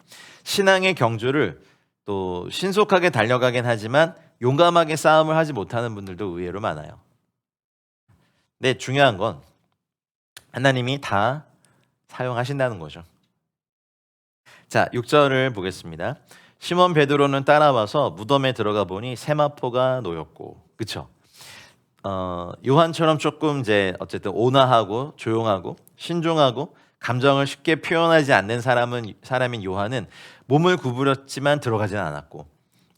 신앙의 경주를 또 신속하게 달려가긴 하지만 용감하게 싸움을 하지 못하는 분들도 의외로 많아요. 근데 중요한 건 하나님이 다 사용하신다는 거죠. 자, 6절을 보겠습니다. 시몬 베드로는 따라와서 무덤에 들어가 보니 세마포가 놓였고, 그렇죠? 요한처럼 조금 이제 어쨌든 온화하고 조용하고 신중하고 감정을 쉽게 표현하지 않는 사람인 요한은 몸을 구부렸지만 들어가지는 않았고,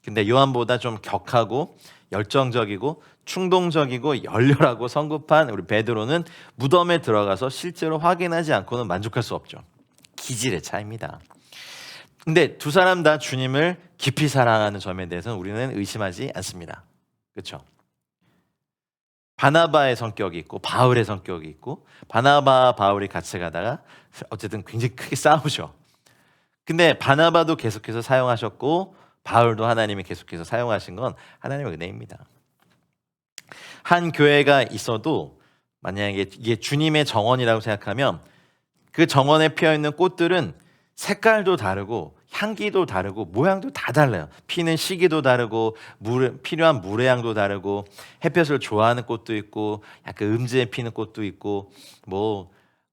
근데 요한보다 좀 격하고 열정적이고 충동적이고 열렬하고 성급한 우리 베드로는 무덤에 들어가서 실제로 확인하지 않고는 만족할 수 없죠. 기질의 차이입니다. 근데 두 사람 다 주님을 깊이 사랑하는 점에 대해서는 우리는 의심하지 않습니다. 그렇죠? 바나바의 성격이 있고 바울의 성격이 있고, 바나바와 바울이 같이 가다가 어쨌든 굉장히 크게 싸우죠. 근데 바나바도 계속해서 사용하셨고 바울도 하나님이 계속해서 사용하신 건 하나님의 은혜입니다. 한 교회가 있어도 만약에 이게 주님의 정원이라고 생각하면 그 정원에 피어있는 꽃들은 색깔도 다르고 향기도 다르고 모양도 다 달라요. 피는 시기도 다르고 필요한 물의 양도 다르고, 햇볕을 좋아하는 꽃도 있고 약간 음지에 피는 꽃도 있고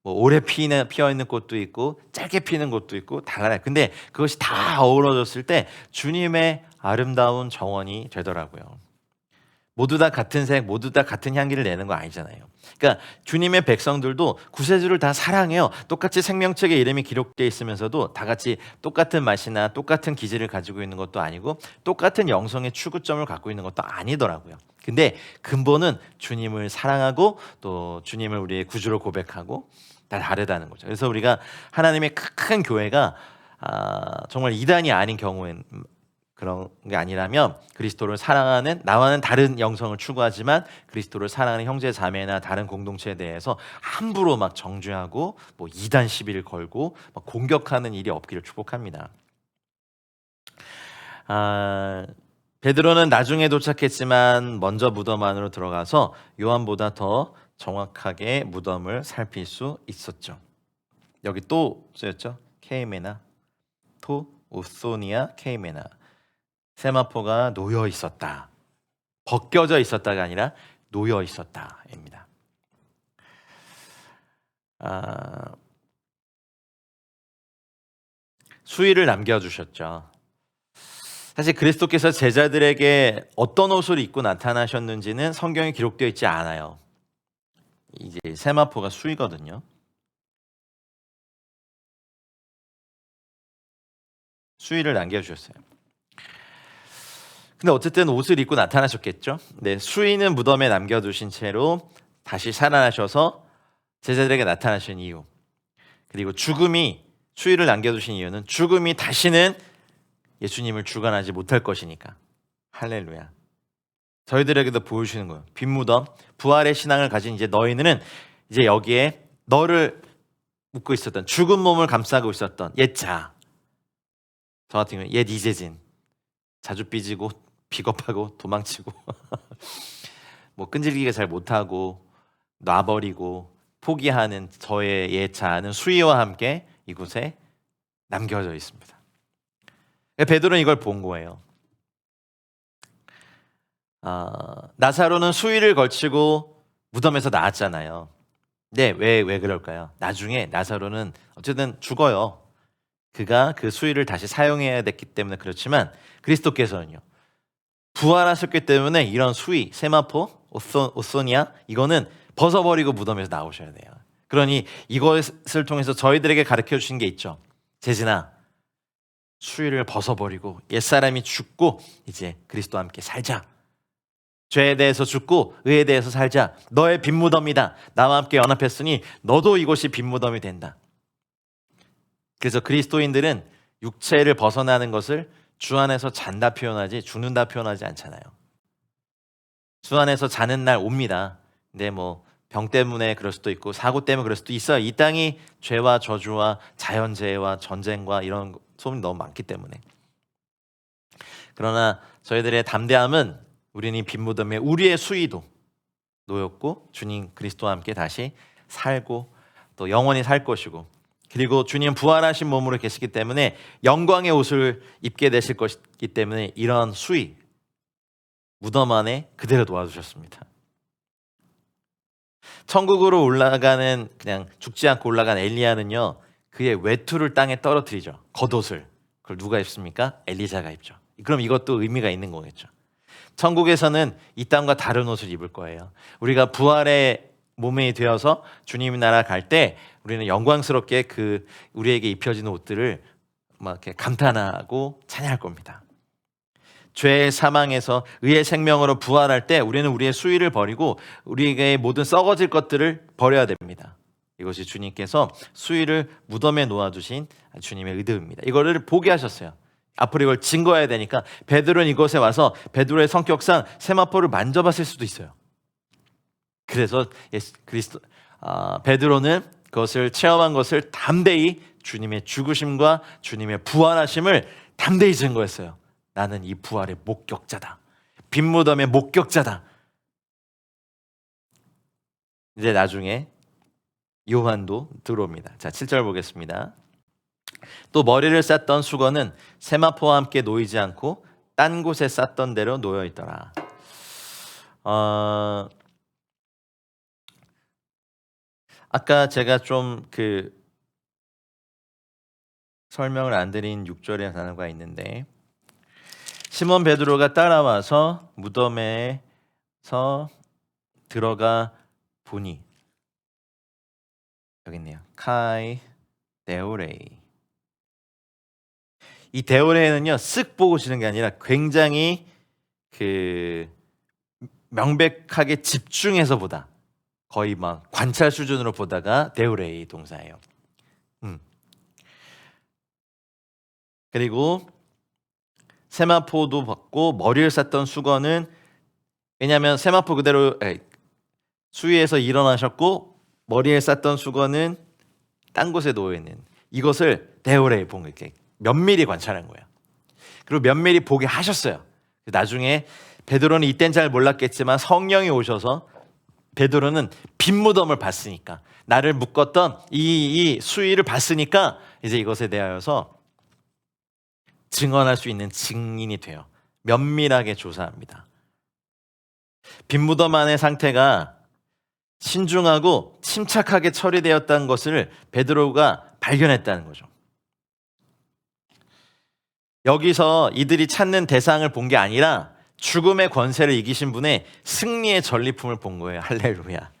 오래 피어있는 꽃도 있고 짧게 피는 꽃도 있고 달라요. 근데 그것이 다 어우러졌을 때 주님의 아름다운 정원이 되더라고요. 모두 다 같은 색, 모두 다 같은 향기를 내는 거 아니잖아요. 그러니까 주님의 백성들도 구세주를 다 사랑해요. 똑같이 생명책에 이름이 기록되어 있으면서도 다 같이 똑같은 맛이나 똑같은 기질을 가지고 있는 것도 아니고 똑같은 영성의 추구점을 갖고 있는 것도 아니더라고요. 근데 근본은 주님을 사랑하고 또 주님을 우리의 구주로 고백하고 다 다르다는 거죠. 그래서 우리가 하나님의 큰 교회가 정말 이단이 아닌 경우엔, 그런 게 아니라면 그리스도를 사랑하는, 나와는 다른 영성을 추구하지만 그리스도를 사랑하는 형제 자매나 다른 공동체에 대해서 함부로 정죄하고 이단 시비를 걸고 공격하는 일이 없기를 축복합니다. 베드로는 나중에 도착했지만 먼저 무덤 안으로 들어가서 요한보다 더 정확하게 무덤을 살필 수 있었죠. 여기 또 쓰였죠. 케이메나, 토 우소니아 케이메나. 세마포가 놓여 있었다. 벗겨져 있었다가 아니라 놓여 있었다입니다. 수의를 남겨주셨죠. 사실 그리스도께서 제자들에게 어떤 옷을 입고 나타나셨는지는 성경에 기록되어 있지 않아요. 이제 세마포가 수의거든요. 수의를 남겨주셨어요. 근데 어쨌든 옷을 입고 나타나셨겠죠. 네, 수의는 무덤에 남겨두신 채로 다시 살아나셔서 제자들에게 나타나신 이유, 그리고 죽음이 수의를 남겨두신 이유는 죽음이 다시는 예수님을 주관하지 못할 것이니까. 할렐루야. 저희들에게도 보여주시는 거예요. 빈 무덤, 부활의 신앙을 가진 이제 너희는 이제 여기에 너를 묻고 있었던, 죽은 몸을 감싸고 있었던 옛자, 저 같은 경우는 옛 이재진, 자주 삐지고 비겁하고 도망치고 뭐 끈질기게 잘 못하고 놔버리고 포기하는 저의 옛 자아는 수위와 함께 이곳에 남겨져 있습니다. 베드로는 이걸 본 거예요. 나사로는 수위를 걸치고 무덤에서 나왔잖아요. 네, 왜 그럴까요? 나중에 나사로는 어쨌든 죽어요. 그가 그 수위를 다시 사용해야 됐기 때문에 그렇지만 그리스도께서는요, 부활하셨기 때문에 이런 수위, 세마포, 오소니아 이거는 벗어버리고 무덤에서 나오셔야 돼요. 그러니 이것을 통해서 저희들에게 가르쳐 주신 게 있죠. 재진아, 수위를 벗어버리고 옛사람이 죽고 이제 그리스도와 함께 살자. 죄에 대해서 죽고 의에 대해서 살자. 너의 빈 무덤이다. 나와 함께 연합했으니 너도 이곳이 빈 무덤이 된다. 그래서 그리스도인들은 육체를 벗어나는 것을 주 안에서 잔다 표현하지 죽는다 표현하지 않잖아요. 주 안에서 자는 날 옵니다. 근데 뭐 병 때문에 그럴 수도 있고 사고 때문에 그럴 수도 있어요. 이 땅이 죄와 저주와 자연재해와 전쟁과 이런 소문이 너무 많기 때문에. 그러나 저희들의 담대함은 우리는 빈 무덤에 우리의 수위도 놓였고 주님 그리스도와 함께 다시 살고 또 영원히 살 것이고, 그리고 주님 부활하신 몸으로 계시기 때문에 영광의 옷을 입게 되실 것이기 때문에 이런 수위 무덤 안에 그대로 놓아두셨습니다. 천국으로 올라가는, 그냥 죽지 않고 올라간 엘리야는요, 그의 외투를 땅에 떨어뜨리죠. 겉옷을. 그걸 누가 입습니까? 엘리사가 입죠. 그럼 이것도 의미가 있는 거겠죠. 천국에서는 이 땅과 다른 옷을 입을 거예요. 우리가 부활의 몸이 되어서 주님 나라 갈 때 우리는 영광스럽게 그 우리에게 입혀진 옷들을 막 이렇게 감탄하고 찬양할 겁니다. 죄의 사망에서 의의 생명으로 부활할 때 우리는 우리의 수위를 버리고 우리에게 모든 썩어질 것들을 버려야 됩니다. 이것이 주님께서 수위를 무덤에 놓아두신 주님의 의도입니다. 이거를 보게 하셨어요. 앞으로 이걸 증거해야 되니까 베드로는 이곳에 와서 베드로의 성격상 세마포를 만져봤을 수도 있어요. 그래서 베드로는 그것을 체험한 것을 담대히 주님의 죽으심과 주님의 부활하심을 담대히 증거했어요. 나는 이 부활의 목격자다. 빈 무덤의 목격자다. 이제 나중에 요한도 들어옵니다. 자, 7절 보겠습니다. 또 머리를 쌌던 수건은 세마포와 함께 놓이지 않고 딴 곳에 쌌던 대로 놓여 있더라. 아까 제가 좀 설명을 안 드린 6절의 단어가 있는데, 시몬 베드로가 따라와서 무덤에서 들어가 보니, 여기 있네요. 카이 데오레이. 이 데오레이는요, 쓱 보고 지는 게 아니라 굉장히 명백하게 집중해서 보다, 거의 막 관찰 수준으로 보다가 데오레이 동사예요. 그리고 세마포도 받고 머리를 쌌던 수건은, 왜냐하면 세마포 그대로 수위에서 일어나셨고 머리에 쌌던 수건은 딴 곳에 놓여 있는, 이것을 데오레이 본 거예요. 면밀히 관찰한 거예요. 그리고 면밀히 보게 하셨어요. 나중에 베드로는 이땐 잘 몰랐겠지만 성령이 오셔서, 베드로는 빈 무덤을 봤으니까, 나를 묶었던 이 수위를 봤으니까 이제 이것에 대하여서 증언할 수 있는 증인이 돼요. 면밀하게 조사합니다. 빈 무덤 안의 상태가 신중하고 침착하게 처리되었다는 것을 베드로가 발견했다는 거죠. 여기서 이들이 찾는 대상을 본 게 아니라 죽음의 권세를 이기신 분의 승리의 전리품을 본 거예요. 할렐루야.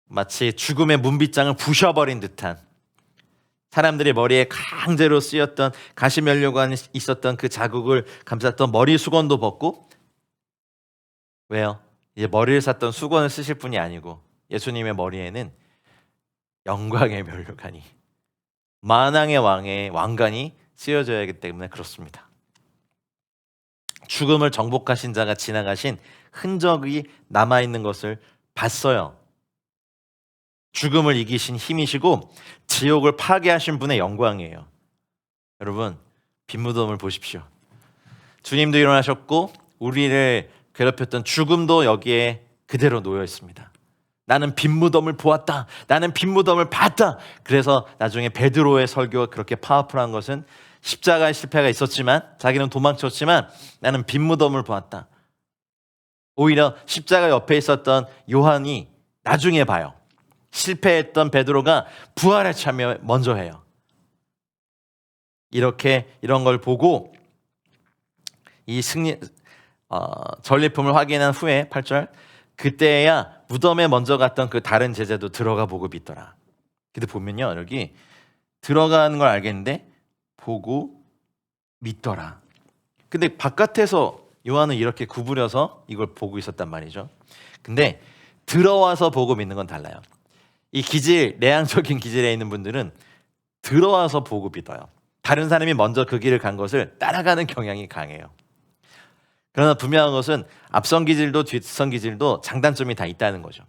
마치 죽음의 문빗장을 부셔버린 듯한, 사람들의 머리에 강제로 쓰였던 가시면류관 있었던 그 자국을 감쌌던 머리 수건도 벗고, 왜요? 이제 머리를 쌌던 수건을 쓰실 분이 아니고 예수님의 머리에는 영광의 면류관이, 만왕의 왕의 왕관이 쓰여져야 하기 때문에 그렇습니다. 죽음을 정복하신 자가 지나가신 흔적이 남아있는 것을 봤어요. 죽음을 이기신 힘이시고 지옥을 파괴하신 분의 영광이에요. 여러분, 빈무덤을 보십시오. 주님도 일어나셨고 우리를 괴롭혔던 죽음도 여기에 그대로 놓여 있습니다. 나는 빈무덤을 보았다. 나는 빈무덤을 봤다. 그래서 나중에 베드로의 설교가 그렇게 파워풀한 것은 십자가의 실패가 있었지만, 자기는 도망쳤지만 나는 빈무덤을 보았다. 오히려 십자가 옆에 있었던 요한이 나중에 봐요. 실패했던 베드로가 부활에 참여 먼저 해요. 이런 걸 보고 이 전리품을 확인한 후에 8절, 그때야 무덤에 먼저 갔던 그 다른 제자도 들어가 보고 믿더라. 근데 보면요, 여기 들어가는 걸 알겠는데 보고 믿더라. 근데 바깥에서 요한은 이렇게 구부려서 이걸 보고 있었단 말이죠. 근데 들어와서 보고 믿는 건 달라요. 이 기질, 내향적인 기질에 있는 분들은 들어와서 보고 믿어요. 다른 사람이 먼저 그 길을 간 것을 따라가는 경향이 강해요. 그러나 분명한 것은 앞선 기질도 뒷선 기질도 장단점이 다 있다는 거죠.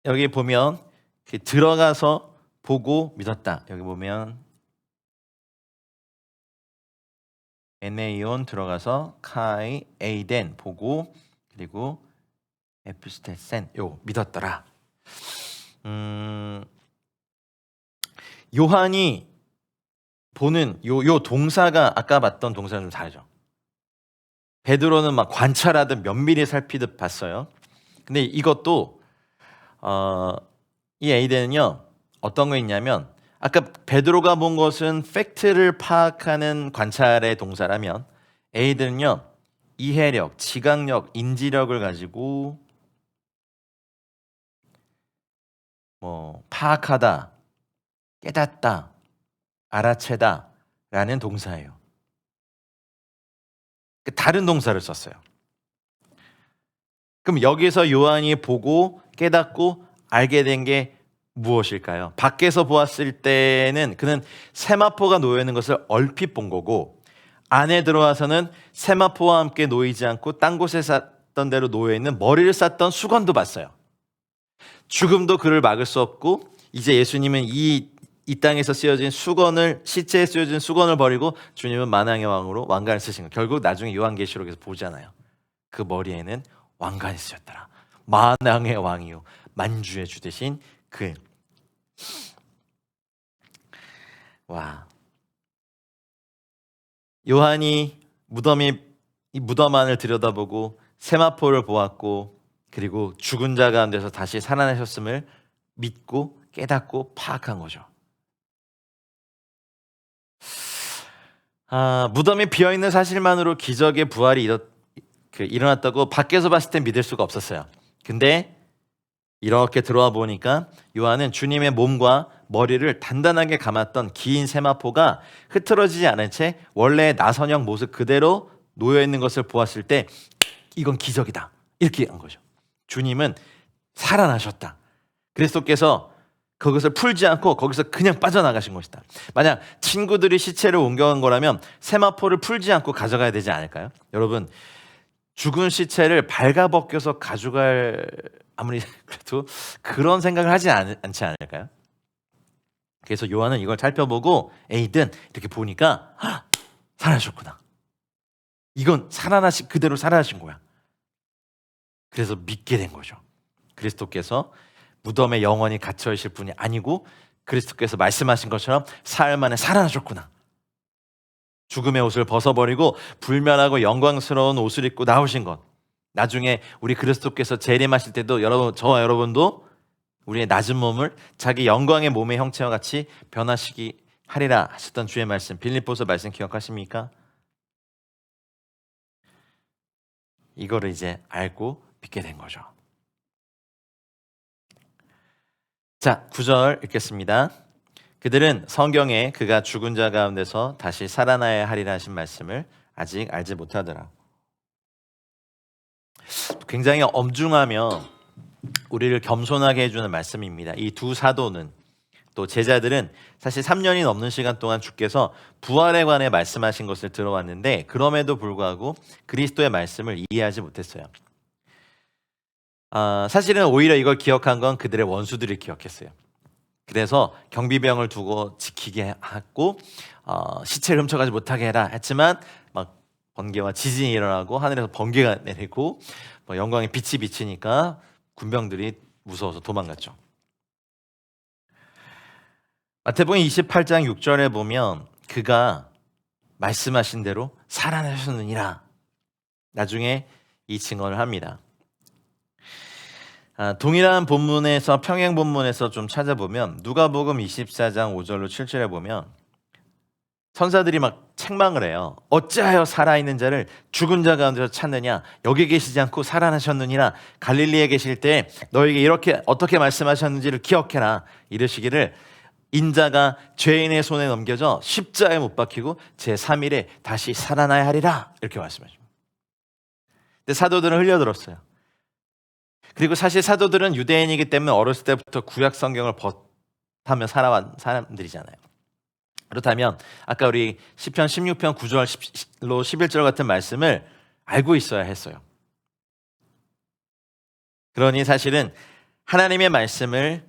여기 보면 들어가서 보고 믿었다. 여기 보면 에네이온 들어가서 카이 에이덴 보고, 그리고 에피스테센 요 믿었더라. 요한이 보는 요 동사가 아까 봤던 동사는 좀 다르죠. 베드로는 막 관찰하듯 면밀히 살피듯 봤어요. 근데 이것도 이 에이덴은요 어떤 거 있냐면, 아까 베드로가 본 것은 팩트를 파악하는 관찰의 동사라면, 에이덴은요 이해력, 지각력, 인지력을 가지고 파악하다, 깨닫다, 알아채다 라는 동사예요. 다른 동사를 썼어요. 그럼 여기서 요한이 보고 깨닫고 알게 된 게 무엇일까요? 밖에서 보았을 때는 그는 세마포가 놓여 있는 것을 얼핏 본 거고, 안에 들어와서는 세마포와 함께 놓이지 않고 딴 곳에 쌌던 대로 놓여 있는 머리를 쌌던 수건도 봤어요. 죽음도 그를 막을 수 없고, 이제 예수님은 이 땅에서 쓰여진 수건을, 시체에 쓰여진 수건을 버리고 주님은 만왕의 왕으로 왕관을 쓰신 거예요. 결국 나중에 요한계시록에서 보잖아요. 그 머리에는 왕관이 쓰였더라. 만왕의 왕이요 만주의 주 되신 그. 와. 요한이 이 무덤 안을 들여다보고 세마포를 보았고, 그리고 죽은 자 가운데서 다시 살아나셨음을 믿고 깨닫고 파악한 거죠. 무덤이 비어있는 사실만으로 기적의 부활이 일어났다고 밖에서 봤을 땐 믿을 수가 없었어요. 근데 이렇게 들어와 보니까 요한은 주님의 몸과 머리를 단단하게 감았던 긴 세마포가 흐트러지지 않은 채 원래의 나선형 모습 그대로 놓여있는 것을 보았을 때 이건 기적이다, 이렇게 한 거죠. 주님은 살아나셨다. 그리스도께서 그것을 풀지 않고 거기서 그냥 빠져나가신 것이다. 만약 친구들이 시체를 옮겨간 거라면 세마포를 풀지 않고 가져가야 되지 않을까요? 여러분, 죽은 시체를 발가벗겨서 가져갈, 아무리 그래도 그런 생각을 하지 않지 않을까요? 그래서 요한은 이걸 살펴보고 에이든 이렇게 보니까 살아나셨구나. 이건 그대로 살아나신 거야. 그래서 믿게 된 거죠. 그리스도께서 무덤에 영원히 갇혀 있을 분이 아니고 그리스도께서 말씀하신 것처럼 사흘 만에 살아나셨구나. 죽음의 옷을 벗어버리고 불멸하고 영광스러운 옷을 입고 나오신 것. 나중에 우리 그리스도께서 재림하실 때도 저와 여러분도 우리의 낮은 몸을 자기 영광의 몸의 형체와 같이 변화시키 하리라 하셨던 주의 말씀, 빌립보서 말씀 기억하십니까? 이거를 이제 알고 믿게 된 거죠. 자, 9절 읽겠습니다. 그들은 성경에 그가 죽은 자 가운데서 다시 살아나야 하리라 하신 말씀을 아직 알지 못하더라. 굉장히 엄중하며 우리를 겸손하게 해주는 말씀입니다. 이 두 사도는, 또 제자들은 사실 3년이 넘는 시간 동안 주께서 부활에 관해 말씀하신 것을 들어왔는데 그럼에도 불구하고 그리스도의 말씀을 이해하지 못했어요. 사실은 오히려 이걸 기억한 건 그들의 원수들이 기억했어요. 그래서 경비병을 두고 지키게 하고 시체를 훔쳐가지 못하게 해라 했지만 막 번개와 지진이 일어나고 하늘에서 번개가 내리고 영광의 빛이 비치니까 군병들이 무서워서 도망갔죠. 마태복음 28장 6절에 보면 그가 말씀하신 대로 살아나셨느니라 나중에 이 증언을 합니다. 동일한 본문에서 평행 본문에서 좀 찾아보면 누가복음 24장 5절로 7절에 보면 천사들이 막 책망을 해요. 어찌하여 살아있는 자를 죽은 자 가운데서 찾느냐? 여기 계시지 않고 살아나셨느니라. 갈릴리에 계실 때 너에게 이렇게 어떻게 말씀하셨는지를 기억해라. 이르시기를 인자가 죄인의 손에 넘겨져 십자가에 못 박히고 제3일에 다시 살아나야 하리라. 이렇게 말씀하십니다. 근데 사도들은 흘려들었어요. 그리고 사실 사도들은 유대인이기 때문에 어렸을 때부터 구약 성경을 벗하며 살아온 사람들이잖아요. 그렇다면 아까 우리 시편 16편 9절로 11절 같은 말씀을 알고 있어야 했어요. 그러니 사실은 하나님의 말씀을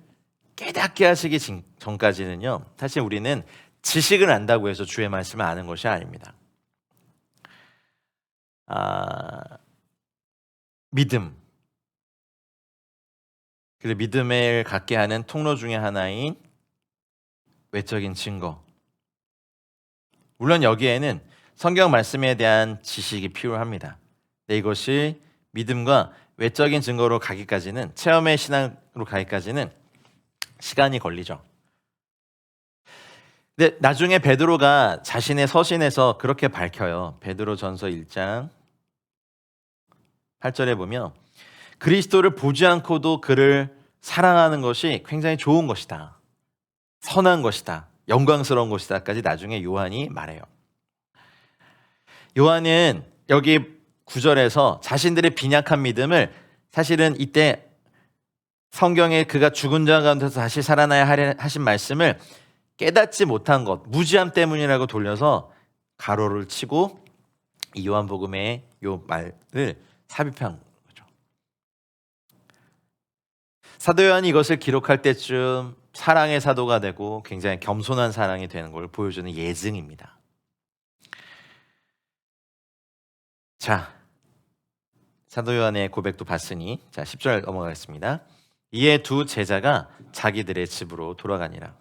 깨닫게 하시기 전까지는요, 사실 우리는 지식을 안다고 해서 주의 말씀을 아는 것이 아닙니다. 믿음, 그리고 믿음을 갖게 하는 통로 중에 하나인 외적인 증거. 물론 여기에는 성경 말씀에 대한 지식이 필요합니다. 근데 이것이 믿음과 외적인 증거로 가기까지는, 체험의 신앙으로 가기까지는 시간이 걸리죠. 근데 나중에 베드로가 자신의 서신에서 그렇게 밝혀요. 베드로전서 1장 8절에 보면 그리스도를 보지 않고도 그를 사랑하는 것이 굉장히 좋은 것이다. 선한 것이다. 영광스러운 것이다까지 나중에 요한이 말해요. 요한은 여기 9절에서 자신들의 빈약한 믿음을 사실은 이때 성경에 그가 죽은 자 가운데서 다시 살아나야 하신 말씀을 깨닫지 못한 것, 무지함 때문이라고 돌려서 가로를 치고 이 요한복음의 요 말을 삽입한 거죠. 사도 요한이 이것을 기록할 때쯤 사랑의 사도가 되고 굉장히 겸손한 사랑이 되는 걸 보여주는 예증입니다. 자, 사도 요한의 고백도 봤으니 자 10절 넘어가겠습니다. 이에 두 제자가 자기들의 집으로 돌아가니라.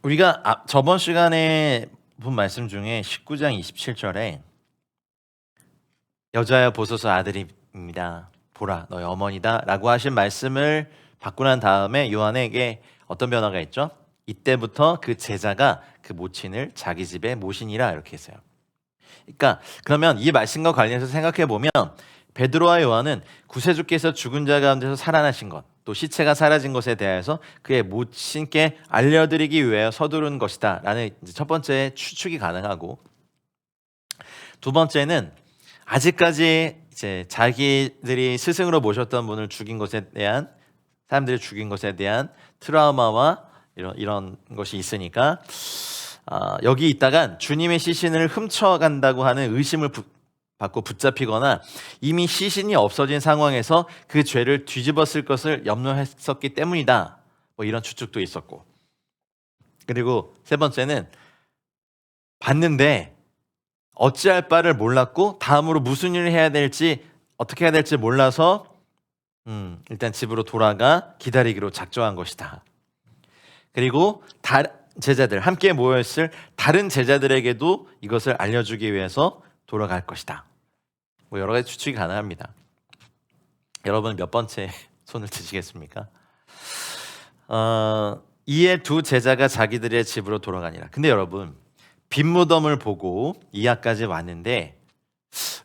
우리가 저번 시간에 본 말씀 중에 19장 27절에 여자여 보소서 아들입니다. 보라 너의 어머니다 라고 하신 말씀을 받고 난 다음에 요한에게 어떤 변화가 있죠? 이때부터 그 제자가 그 모친을 자기 집에 모시니라 이렇게 했어요. 그러니까 그러면 이 말씀과 관련해서 생각해 보면 베드로와 요한은 구세주께서 죽은 자 가운데서 살아나신 것, 또 시체가 사라진 것에 대해서 그의 모친께 알려드리기 위해 서두른 것이다 라는 첫 번째 추측이 가능하고, 두 번째는 아직까지 이제 자기들이 스승으로 모셨던 분을 죽인 것에 대한, 사람들이 죽인 것에 대한 트라우마와 이런 것이 있으니까 여기 있다간 주님의 시신을 훔쳐간다고 하는 의심을 받고 붙잡히거나 이미 시신이 없어진 상황에서 그 죄를 뒤집었을 것을 염려했었기 때문이다. 뭐 이런 추측도 있었고, 그리고 세 번째는 봤는데 어찌할 바를 몰랐고 다음으로 무슨 일을 해야 될지 어떻게 해야 될지 몰라서 일단 집으로 돌아가 기다리기로 작정한 것이다. 그리고 제자들 함께 모였을 다른 제자들에게도 이것을 알려주기 위해서 돌아갈 것이다. 뭐 여러 가지 추측이 가능합니다. 여러분 몇 번째 손을 드시겠습니까? 이에 두 제자가 자기들의 집으로 돌아가니라. 근데 여러분 빈 무덤을 보고 이하까지 왔는데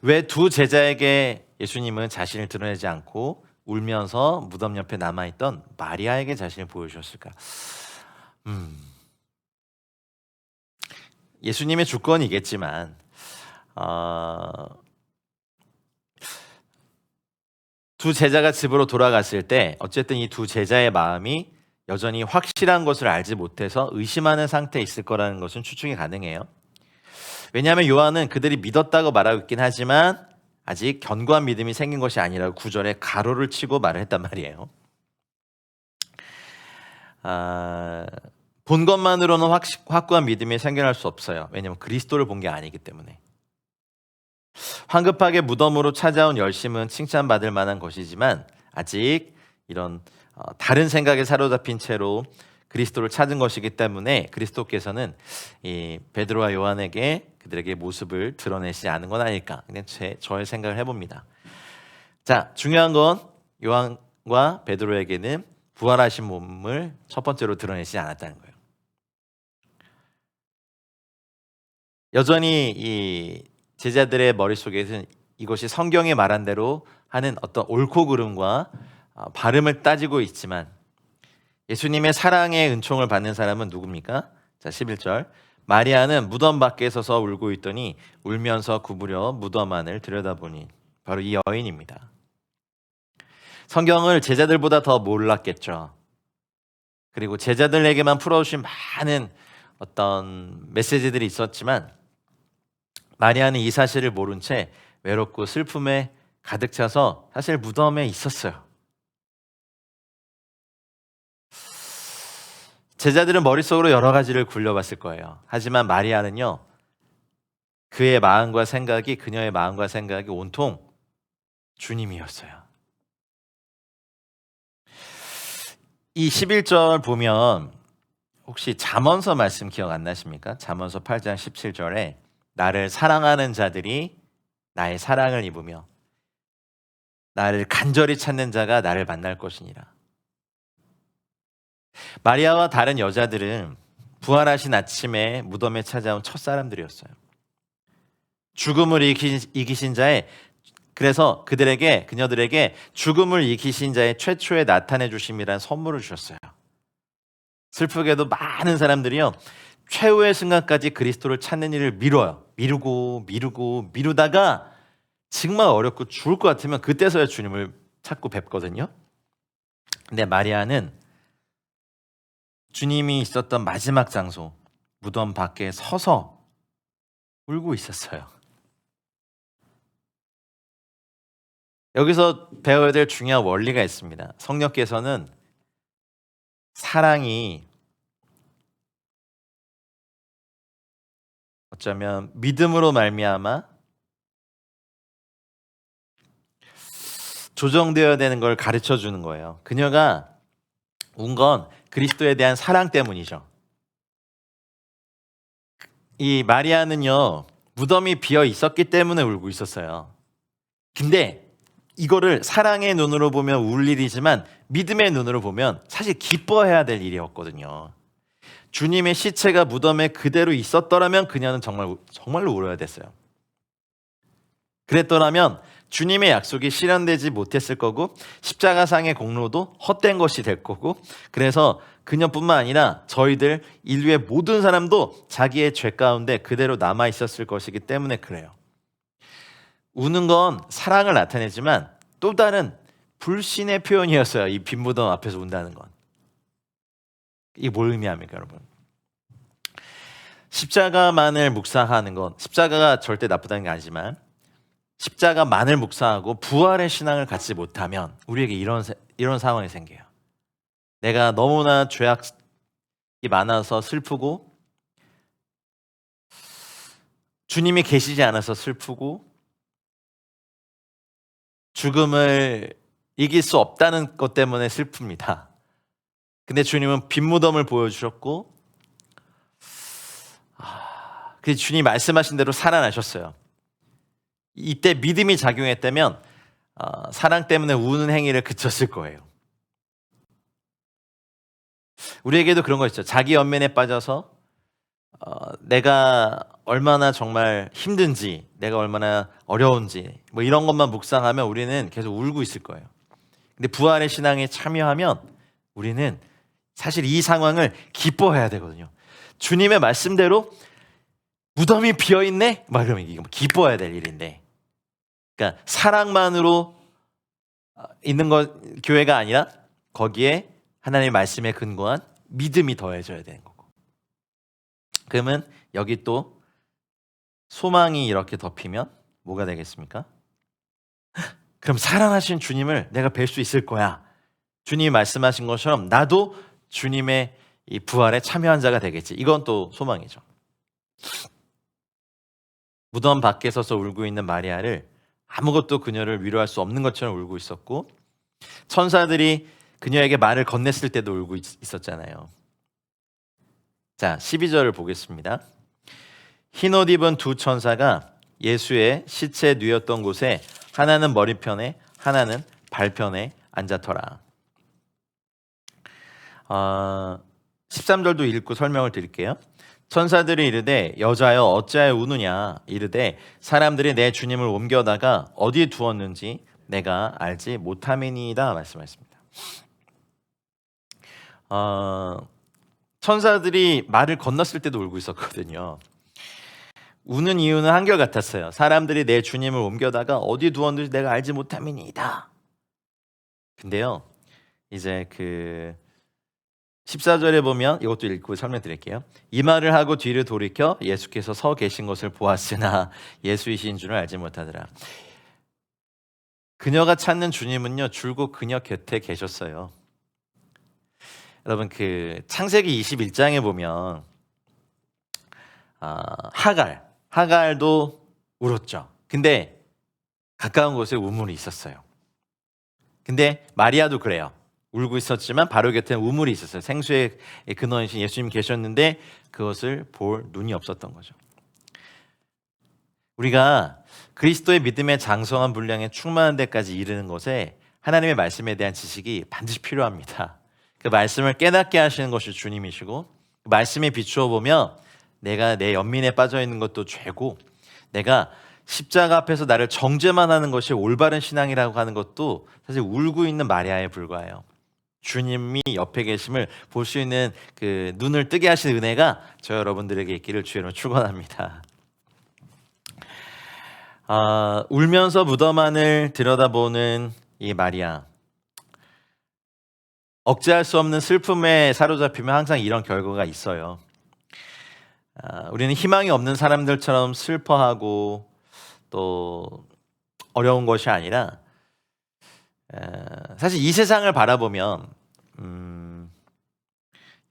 왜 두 제자에게 예수님은 자신을 드러내지 않고 울면서 무덤 옆에 남아있던 마리아에게 자신을 보여주셨을까? 예수님의 주권이겠지만 두 제자가 집으로 돌아갔을 때 어쨌든 이 두 제자의 마음이 여전히 확실한 것을 알지 못해서 의심하는 상태에 있을 거라는 것은 추측이 가능해요. 왜냐하면 요한은 그들이 믿었다고 말하고 있긴 하지만 아직 견고한 믿음이 생긴 것이 아니라고 9절에 가로를 치고 말을 했단 말이에요. 본 것만으로는 확고한 믿음이 생겨날 수 없어요. 왜냐하면 그리스도를 본 게 아니기 때문에. 황급하게 무덤으로 찾아온 열심은 칭찬받을 만한 것이지만 아직 이런 다른 생각에 사로잡힌 채로 그리스도를 찾은 것이기 때문에 그리스도께서는 이 베드로와 요한에게 그들에게 모습을 드러내시지 않은 건 아닐까. 그냥 저의 생각을 해봅니다. 자, 중요한 건 요한과 베드로에게는 부활하신 몸을 첫 번째로 드러내시지 않았다는 거예요. 여전히 이 제자들의 머릿속에는 이것이 성경에 말한 대로 하는 어떤 옳고 그름과 발음을 따지고 있지만 예수님의 사랑의 은총을 받는 사람은 누굽니까? 자, 11절. 마리아는 무덤 밖에 서서 울고 있더니 울면서 구부려 무덤 안을 들여다보니 바로 이 여인입니다. 성경을 제자들보다 더 몰랐겠죠. 그리고 제자들에게만 풀어주신 많은 어떤 메시지들이 있었지만 마리아는 이 사실을 모른 채 외롭고 슬픔에 가득 차서 사실 무덤에 있었어요. 제자들은 머릿속으로 여러 가지를 굴려봤을 거예요. 하지만 마리아는요, 그녀의 마음과 생각이 온통 주님이었어요. 이 11절 보면 혹시 잠언서 말씀 기억 안 나십니까? 잠언서 8장 17절에 나를 사랑하는 자들이 나의 사랑을 입으며 나를 간절히 찾는 자가 나를 만날 것이니라. 마리아와 다른 여자들은 부활하신 아침에 무덤에 찾아온 첫사람들이었어요. 죽음을 이기신 자의, 그래서 그녀들에게 죽음을 이기신 자의 최초의 나타내 주심이란 선물을 주셨어요. 슬프게도 많은 사람들이요, 최후의 순간까지 그리스도를 찾는 일을 미루다가 정말 어렵고 죽을 것 같으면 그때서야 주님을 찾고 뵙거든요. 근데 마리아는 주님이 있었던 마지막 장소 무덤 밖에 서서 울고 있었어요. 여기서 배워야 될 중요한 원리가 있습니다. 성령께서는 사랑이 어쩌면 믿음으로 말미암아 조정되어야 되는 걸 가르쳐 주는 거예요. 그녀가 운 건 그리스도에 대한 사랑 때문이죠. 이 마리아는요, 무덤이 비어 있었기 때문에 울고 있었어요. 근데 이거를 사랑의 눈으로 보면 울 일이지만 믿음의 눈으로 보면 사실 기뻐해야 될 일이었거든요. 주님의 시체가 무덤에 그대로 있었더라면 그녀는 정말로 울어야 됐어요. 그랬더라면 주님의 약속이 실현되지 못했을 거고 십자가상의 공로도 헛된 것이 될 거고, 그래서 그녀뿐만 아니라 저희들 인류의 모든 사람도 자기의 죄 가운데 그대로 남아 있었을 것이기 때문에 그래요. 우는 건 사랑을 나타내지만 또 다른 불신의 표현이었어요. 이 빈 무덤 앞에서 운다는 건. 이게 뭘 의미합니까, 여러분? 십자가만을 묵상하는 건, 십자가가 절대 나쁘다는 게 아니지만 십자가만을 묵상하고 부활의 신앙을 갖지 못하면 우리에게 이런 상황이 생겨요. 내가 너무나 죄악이 많아서 슬프고 주님이 계시지 않아서 슬프고 죽음을 이길 수 없다는 것 때문에 슬픕니다. 근데 주님은 빈 무덤을 보여주셨고 그 주님이 말씀하신 대로 살아나셨어요. 이때 믿음이 작용했다면 사랑 때문에 우는 행위를 그쳤을 거예요. 우리에게도 그런 거 있죠. 자기 연민에 빠져서 내가 얼마나 정말 힘든지, 내가 얼마나 어려운지 뭐 이런 것만 묵상하면 우리는 계속 울고 있을 거예요. 근데 부활의 신앙에 참여하면 우리는 사실 이 상황을 기뻐해야 되거든요. 주님의 말씀대로 무덤이 비어있네? 막 그러면 이거 기뻐해야 될 일인데, 그러니까 사랑만으로 있는 것 교회가 아니라 거기에 하나님의 말씀에 근거한 믿음이 더해져야 되는 거고. 그러면 여기 또 소망이 이렇게 덮이면 뭐가 되겠습니까? 그럼 살아나신 주님을 내가 뵐 수 있을 거야. 주님이 말씀하신 것처럼 나도 주님의 이 부활에 참여한 자가 되겠지. 이건 또 소망이죠. 무덤 밖에 서서 울고 있는 마리아를 아무것도 그녀를 위로할 수 없는 것처럼 울고 있었고, 천사들이 그녀에게 말을 건넸을 때도 울고 있었잖아요. 자, 12절을 보겠습니다. 흰옷 입은 두 천사가 예수의 시체 누였던 곳에 하나는 머리편에 하나는 발편에 앉았더라. 13절도 읽고 설명을 드릴게요. 천사들이 이르되 여자여 어찌하여 우느냐 이르되 사람들이 내 주님을 옮겨다가 어디에 두었는지 내가 알지 못함이니이다 말씀하셨습니다. 천사들이 말을 건넜을 때도 울고 있었거든요. 우는 이유는 한결같았어요. 사람들이 내 주님을 옮겨다가 어디에 두었는지 내가 알지 못함이니이다. 근데요, 이제 14절에 보면 이것도 읽고 설명드릴게요. 이 말을 하고 뒤를 돌이켜 예수께서 서 계신 것을 보았으나 예수이신 줄을 알지 못하더라. 그녀가 찾는 주님은요, 줄곧 그녀 곁에 계셨어요. 여러분, 창세기 21장에 보면 하갈도 울었죠. 근데 가까운 곳에 우물이 있었어요. 근데 마리아도 그래요. 울고 있었지만 바로 곁에 우물이 있었어요. 생수의 근원이신 예수님 계셨는데 그것을 볼 눈이 없었던 거죠. 우리가 그리스도의 믿음의 장성한 분량에 충만한 데까지 이르는 것에 하나님의 말씀에 대한 지식이 반드시 필요합니다. 그 말씀을 깨닫게 하시는 것이 주님이시고, 그 말씀에 비추어 보면 내가 내 연민에 빠져 있는 것도 죄고, 내가 십자가 앞에서 나를 정죄만 하는 것이 올바른 신앙이라고 하는 것도 사실 울고 있는 마리아에 불과해요. 주님이 옆에 계심을 볼 수 있는 그 눈을 뜨게 하신 은혜가 저 여러분들에게 있기를 주의로 축원합니다. 울면서 무덤 안을 들여다보는 이 마리아, 억제할 수 없는 슬픔에 사로잡히면 항상 이런 결과가 있어요. 우리는 희망이 없는 사람들처럼 슬퍼하고 또 어려운 것이 아니라, 사실 이 세상을 바라보면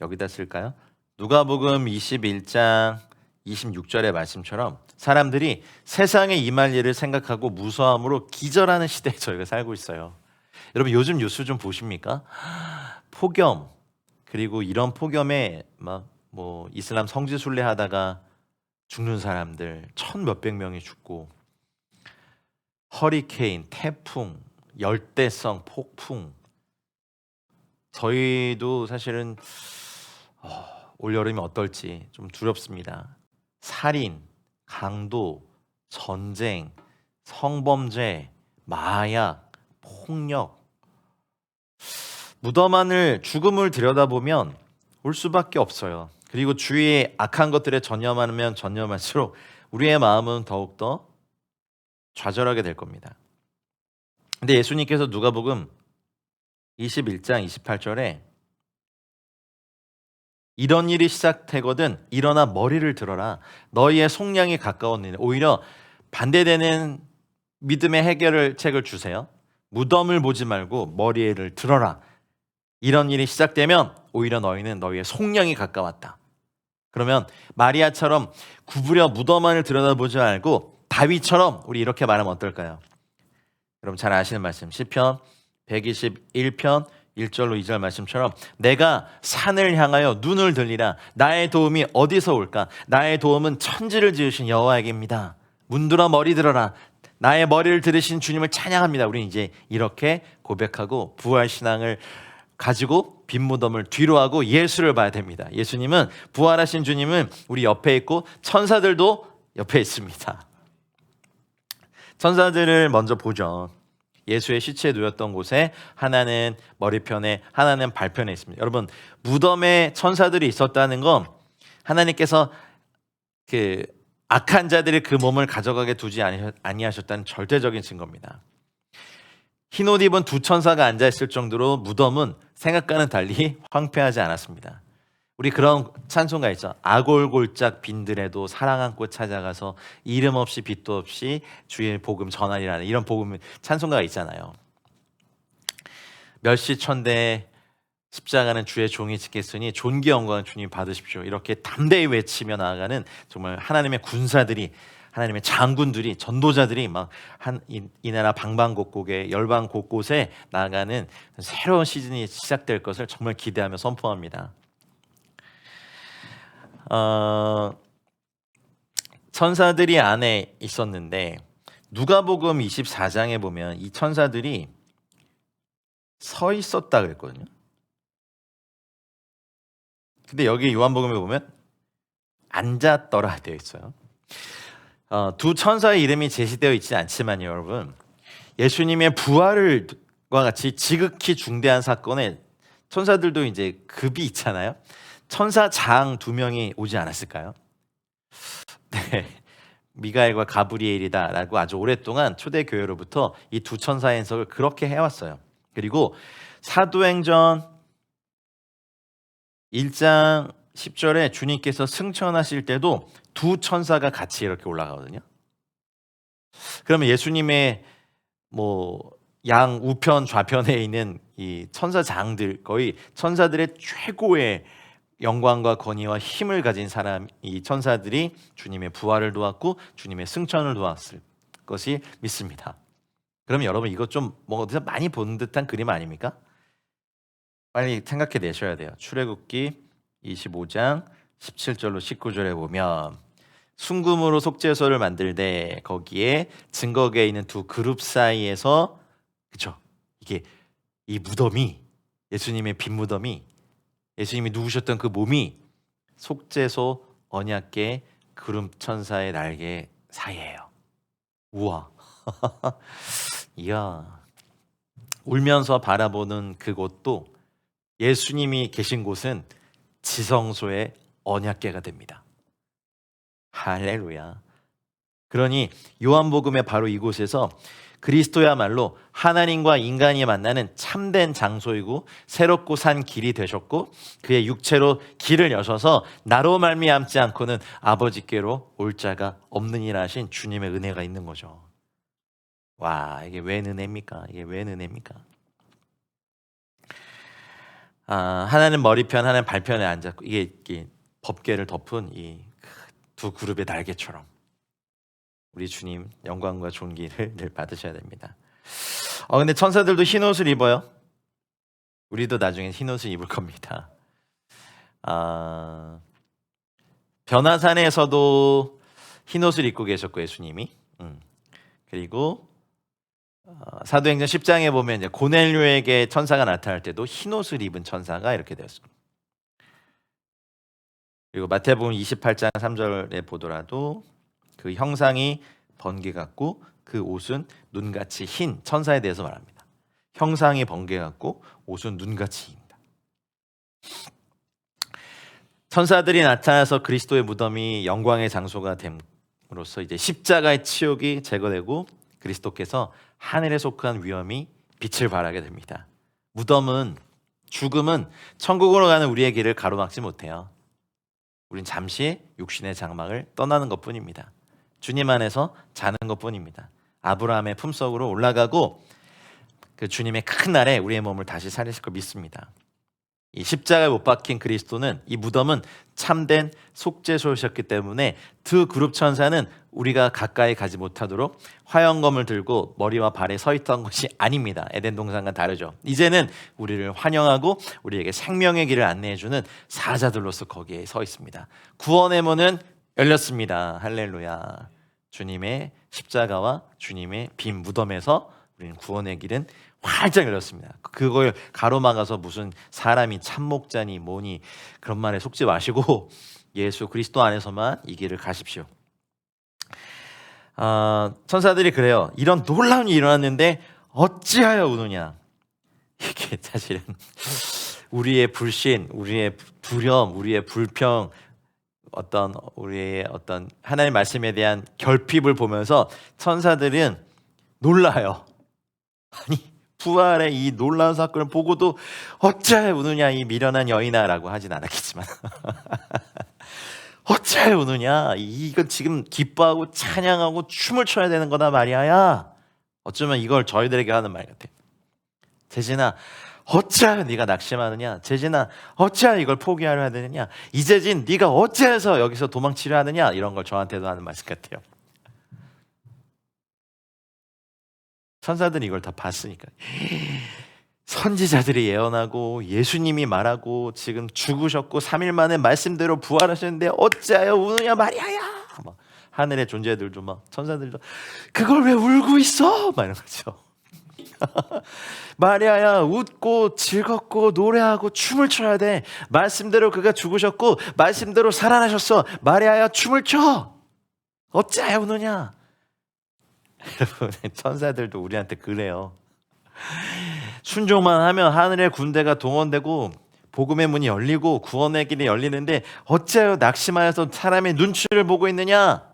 여기다 쓸까요? 누가복음 21장 26절의 말씀처럼 사람들이 세상에 임할 일을 생각하고 무서움으로 기절하는 시대에 저희가 살고 있어요. 여러분, 요즘 뉴스 좀 보십니까? 폭염, 그리고 이런 폭염에 이슬람 성지순례 하다가 죽는 사람들 1,000몇백 명이 죽고, 허리케인, 태풍, 열대성 폭풍, 저희도 사실은 올여름이 어떨지 좀 두렵습니다. 살인, 강도, 전쟁, 성범죄, 마약, 폭력, 무덤 안을 죽음을 들여다보면 울 수밖에 없어요. 그리고 주위에 악한 것들에 전념하면 전념할수록 우리의 마음은 더욱더 좌절하게 될 겁니다. 근데 예수님께서 누가복음 21장 28절에 이런 일이 시작되거든 일어나 머리를 들어라. 너희의 속량이 가까웠느니라. 오히려 반대되는 믿음의 해결책을 주세요. 무덤을 보지 말고 머리를 들어라. 이런 일이 시작되면 오히려 너희는 너희의 속량이 가까웠다. 그러면 마리아처럼 구부려 무덤 안을 들여다보지 말고 다윗처럼 우리 이렇게 말하면 어떨까요? 여러분 잘 아시는 말씀, 시편 121편 1절로 2절 말씀처럼 내가 산을 향하여 눈을 들리라. 나의 도움이 어디서 올까? 나의 도움은 천지를 지으신 여호와에게입니다. 문들어 머리 들어라. 나의 머리를 들으신 주님을 찬양합니다. 우리는 이제 이렇게 고백하고 부활신앙을 가지고 빈 무덤을 뒤로 하고 예수를 봐야 됩니다. 예수님은, 부활하신 주님은 우리 옆에 있고 천사들도 옆에 있습니다. 천사들을 먼저 보죠. 예수의 시체에 누웠던 곳에 하나는 머리편에, 하나는 발편에 있습니다. 여러분, 무덤에 천사들이 있었다는 건 하나님께서 그 악한 자들이 그 몸을 가져가게 두지 아니하셨다는 절대적인 증거입니다. 흰 옷 입은 두 천사가 앉아있을 정도로 무덤은 생각과는 달리 황폐하지 않았습니다. 우리 그런 찬송가 있죠. 아골골짝 빈들에도 사랑 안고 찾아가서 이름 없이 빛도 없이 주의 복음 전하리라는 이런 복음 찬송가가 있잖아요. 멸시천대 십자가는 주의 종이 지켰으니 존귀 영광을 주님 받으십시오. 이렇게 담대히 외치며 나아가는 정말 하나님의 군사들이, 하나님의 장군들이, 전도자들이 막 이 나라 방방곡곡에, 열방 곳곳에 나아가는 새로운 시즌이 시작될 것을 정말 기대하며 선포합니다. 천사들이 안에 있었는데 누가복음 24장에 보면 이 천사들이 서 있었다 그랬거든요. 근데 여기 요한복음에 보면 앉았더라 되어 있어요. 두 천사의 이름이 제시되어 있지 않지만요, 여러분, 예수님의 부활과 같이 지극히 중대한 사건에 천사들도 이제 급이 있잖아요. 천사장 2명이 오지 않았을까요? 네, 미가엘과 가브리엘이다라고 아주 오랫동안 초대교회로부터 이 두 천사의 해석을 그렇게 해왔어요. 그리고 사도행전 1장 10절에 주님께서 승천하실 때도 두 천사가 같이 이렇게 올라가거든요. 그러면 예수님의 양 우편 좌편에 있는 이 천사장들, 거의 천사들의 최고의 영광과 권위와 힘을 가진 사람, 이 천사들이 주님의 부활을 도왔고 주님의 승천을 도왔을 것이 믿습니다. 그럼 여러분, 이거 좀 어디서 많이 본 듯한 그림 아닙니까? 빨리 생각해 내셔야 돼요. 출애굽기 25장 17절로 19절에 보면 순금으로 속죄소를 만들되 거기에 증거계에 있는 두 그룹 사이에서, 그렇죠? 이게 이 무덤이, 예수님의 빈 무덤이, 예수님이 누우셨던 그 몸이 속죄소 언약궤 그룹 천사의 날개 사이예요. 우와. 이야. 울면서 바라보는 그곳도 예수님이 계신 곳은 지성소의 언약궤가 됩니다. 할렐루야. 그러니 요한복음의 바로 이곳에서 그리스도야말로 하나님과 인간이 만나는 참된 장소이고 새롭고 산 길이 되셨고 그의 육체로 길을 여셔서 나로 말미암지 않고는 아버지께로 올 자가 없느니라 하신 주님의 은혜가 있는 거죠. 와, 이게 왜 은혜입니까? 이게 왜 은혜입니까? 하나는 머리편, 하나는 발편에 앉았고 이게 법궤를 덮은 이 두 그룹의 날개처럼 우리 주님 영광과 존귀를 늘 받으셔야 됩니다. 근데 천사들도 흰 옷을 입어요. 우리도 나중에 흰 옷을 입을 겁니다. 변화산에서도 흰 옷을 입고 계셨고 예수님이. 그리고 사도행전 10장에 보면 이제 고넬료에게 천사가 나타날 때도 흰 옷을 입은 천사가 이렇게 되었습니다. 그리고 마태복음 28장 3절에 보더라도 그 형상이 번개 같고 그 옷은 눈같이 흰 천사에 대해서 말합니다. 형상이 번개 같고 옷은 눈같이 흰다. 천사들이 나타나서 그리스도의 무덤이 영광의 장소가 됨으로써 이제 십자가의 치욕이 제거되고 그리스도께서 하늘에 속한 위엄이 빛을 발하게 됩니다. 무덤은, 죽음은 천국으로 가는 우리의 길을 가로막지 못해요. 우린 잠시 육신의 장막을 떠나는 것뿐입니다. 주님 안에서 자는 것뿐입니다. 아브라함의 품속으로 올라가고 그 주님의 큰 날에 우리의 몸을 다시 살리실 걸 믿습니다. 이 십자가에 못 박힌 그리스도는, 이 무덤은 참된 속죄소셨기 때문에 두 그룹 천사는 우리가 가까이 가지 못하도록 화영검을 들고 머리와 발에 서 있던 것이 아닙니다. 에덴 동산과 다르죠. 이제는 우리를 환영하고 우리에게 생명의 길을 안내해주는 사자들로서 거기에 서 있습니다. 구원의 문은 열렸습니다. 할렐루야. 주님의 십자가와 주님의 빈 무덤에서 우리는 구원의 길은 활짝 열렸습니다. 그걸 가로막아서 무슨 사람이 참목자니 뭐니 그런 말에 속지 마시고 예수 그리스도 안에서만 이 길을 가십시오. 천사들이 그래요. 이런 놀라운 일이 일어났는데 어찌하여 우느냐. 이게 사실은 우리의 불신, 우리의 두려움, 우리의 불평, 우리의 어떤 하나님의 말씀에 대한 결핍을 보면서 천사들은 놀라요. 아니 부활의 이 놀라운 사건을 보고도 어찌하여 우느냐 이 미련한 여인아라고 하진 않았겠지만 어찌하여 우느냐 이건 지금 기뻐하고 찬양하고 춤을 춰야 되는 거다 마리아야. 어쩌면 이걸 저희들에게 하는 말 같아요. 재진아 어찌하여 네가 낙심하느냐. 재진아 어찌하여 이걸 포기하려 하느냐. 이재진 네가 어찌해서 여기서 도망치려 하느냐. 이런 걸 저한테도 하는 말씀 같아요. 천사들이 이걸 다 봤으니까. 선지자들이 예언하고 예수님이 말하고 지금 죽으셨고 3일 만에 말씀대로 부활하셨는데 어찌하여 우느냐 마리아야. 막 하늘의 존재들도 막 천사들도 그걸 왜 울고 있어? 막 이런 거죠. 마리아야 웃고 즐겁고 노래하고 춤을 춰야 돼. 말씀대로 그가 죽으셨고 말씀대로 살아나셨어. 마리아야 춤을 춰. 어찌하여 우느냐. 여러분 천사들도 우리한테 그래요. 순종만 하면 하늘의 군대가 동원되고 복음의 문이 열리고 구원의 길이 열리는데 어찌하여 낙심하여서 사람의 눈치를 보고 있느냐.